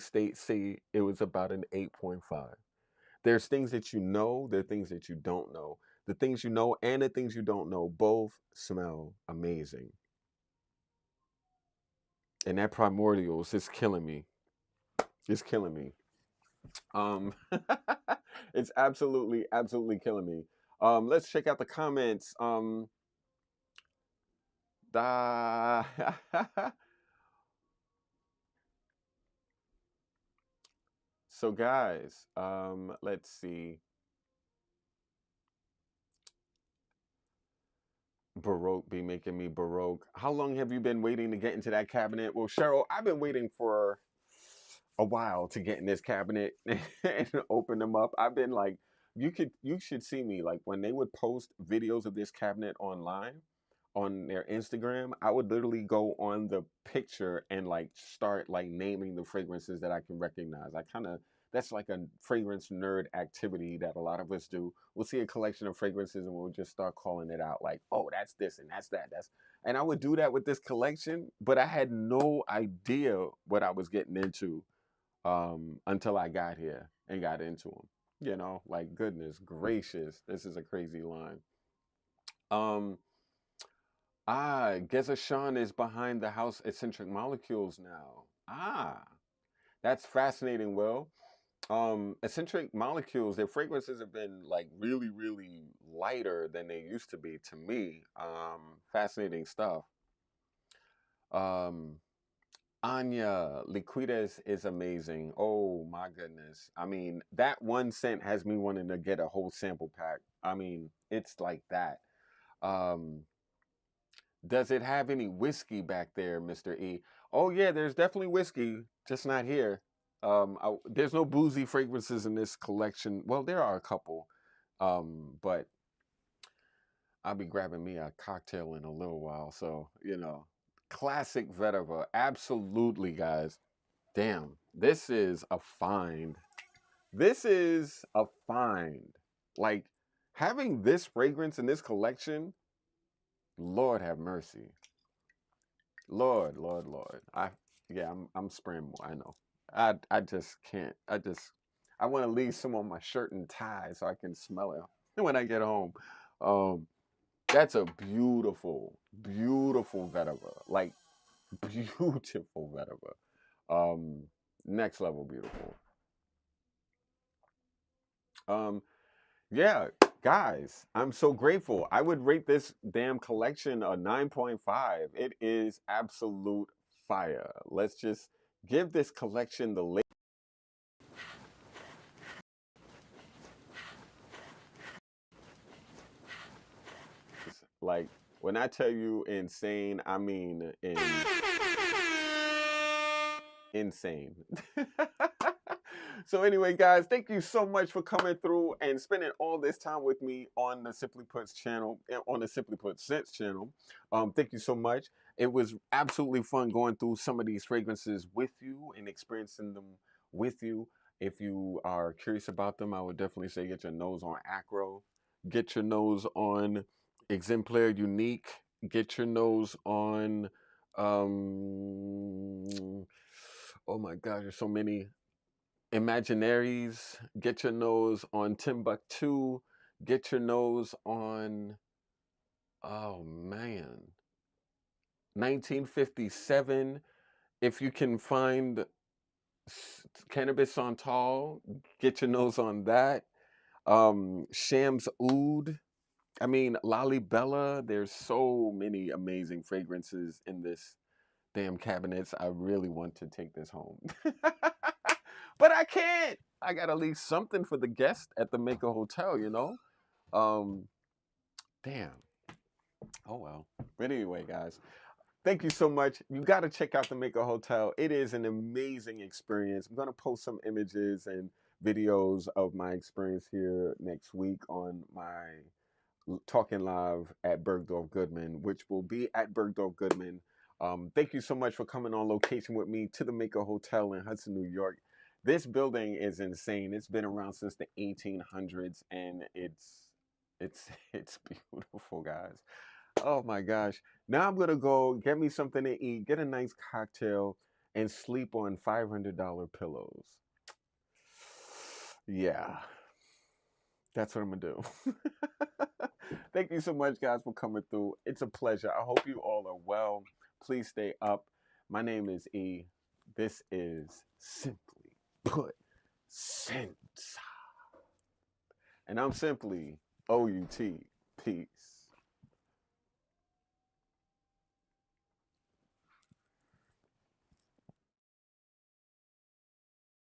S1: it was about an 8.5. There's things that you know, there are things that you don't know. The things you know and the things you don't know both smell amazing. And that primordials is killing me. It's killing me. Um it's absolutely, absolutely killing me. Let's check out the comments. Da So guys, let's see. Baroque be making me Baroque. How long have you been waiting to get into that cabinet? Well, Cheryl, I've been waiting for a while to get in this cabinet and open them up. I've been like, you should see me like when they would post videos of this cabinet online on their Instagram. I would literally go on the picture and like start like naming the fragrances that I can recognize. I kind of That's like a fragrance nerd activity that a lot of us do. We'll see a collection of fragrances and we'll just start calling it out like, oh, that's this and that's that. And I would do that with this collection, but I had no idea what I was getting into until I got here and got into them. Like goodness gracious, this is a crazy line. Um, Geza Sean is behind the house eccentric molecules now. That's fascinating, Will. Eccentric molecules, their fragrances have been like really, really lighter than they used to be to me. Fascinating stuff. Um, Anya Liquides is amazing. Oh my goodness. I mean, that one scent has me wanting to get a whole sample pack. I mean, it's like that. Um, does it have any whiskey back there, Mr. E? Oh yeah, there's definitely whiskey, just not here. There's no boozy fragrances in this collection. Well, there are a couple, but I'll be grabbing me a cocktail in a little while. So classic vetiver, absolutely, guys. Damn, this is a find. This is a find. Like having this fragrance in this collection, Lord have mercy. Lord, Lord, Lord. I'm spraying more. I know. I just can't. I want to leave some on my shirt and tie so I can smell it when I get home. Um, that's a beautiful, beautiful vetiver. Like beautiful vetiver. Next level beautiful. Um, yeah, guys, I'm so grateful. I would rate this damn collection a 9.5. It is absolute fire. Let's just give this collection the like when I tell you insane, I mean insane. So anyway, guys, thank you so much for coming through and spending all this time with me on the Simply Put's channel, on the Simply Put Scents channel. Thank you so much. It was absolutely fun going through some of these fragrances with you and experiencing them with you. If you are curious about them, I would definitely say get your nose on Acro, get your nose on Exemplar Unique, get your nose on oh my gosh, there's so many Imaginaries. Get your nose on Timbuktu. Get your nose on, oh man, 1957. If you can find Cannabis Santal, get your nose on that. Shams Oud. I mean, Lalibela. There's so many amazing fragrances in this damn cabinets. I really want to take this home. But I can't. I gotta leave something for the guest at the Maker Hotel, Um, damn. Oh well. But anyway, guys, thank you so much. You gotta check out the Maker Hotel. It is an amazing experience. I'm gonna post some images and videos of my experience here next week on my Talking Live at Bergdorf Goodman, which will be at Bergdorf Goodman. Thank you so much for coming on location with me to the Maker Hotel in Hudson, New York. This building is insane. It's been around since the 1800s, and it's it's beautiful, guys. Oh my gosh! Now I'm gonna go get me something to eat, get a nice cocktail, and sleep on $500 pillows. Yeah. That's what I'm gonna do. Thank you so much, guys, for coming through. It's a pleasure. I hope you all are well. Please stay up. My name is E. This is Simply Put Scents. And I'm simply OUT. Peace.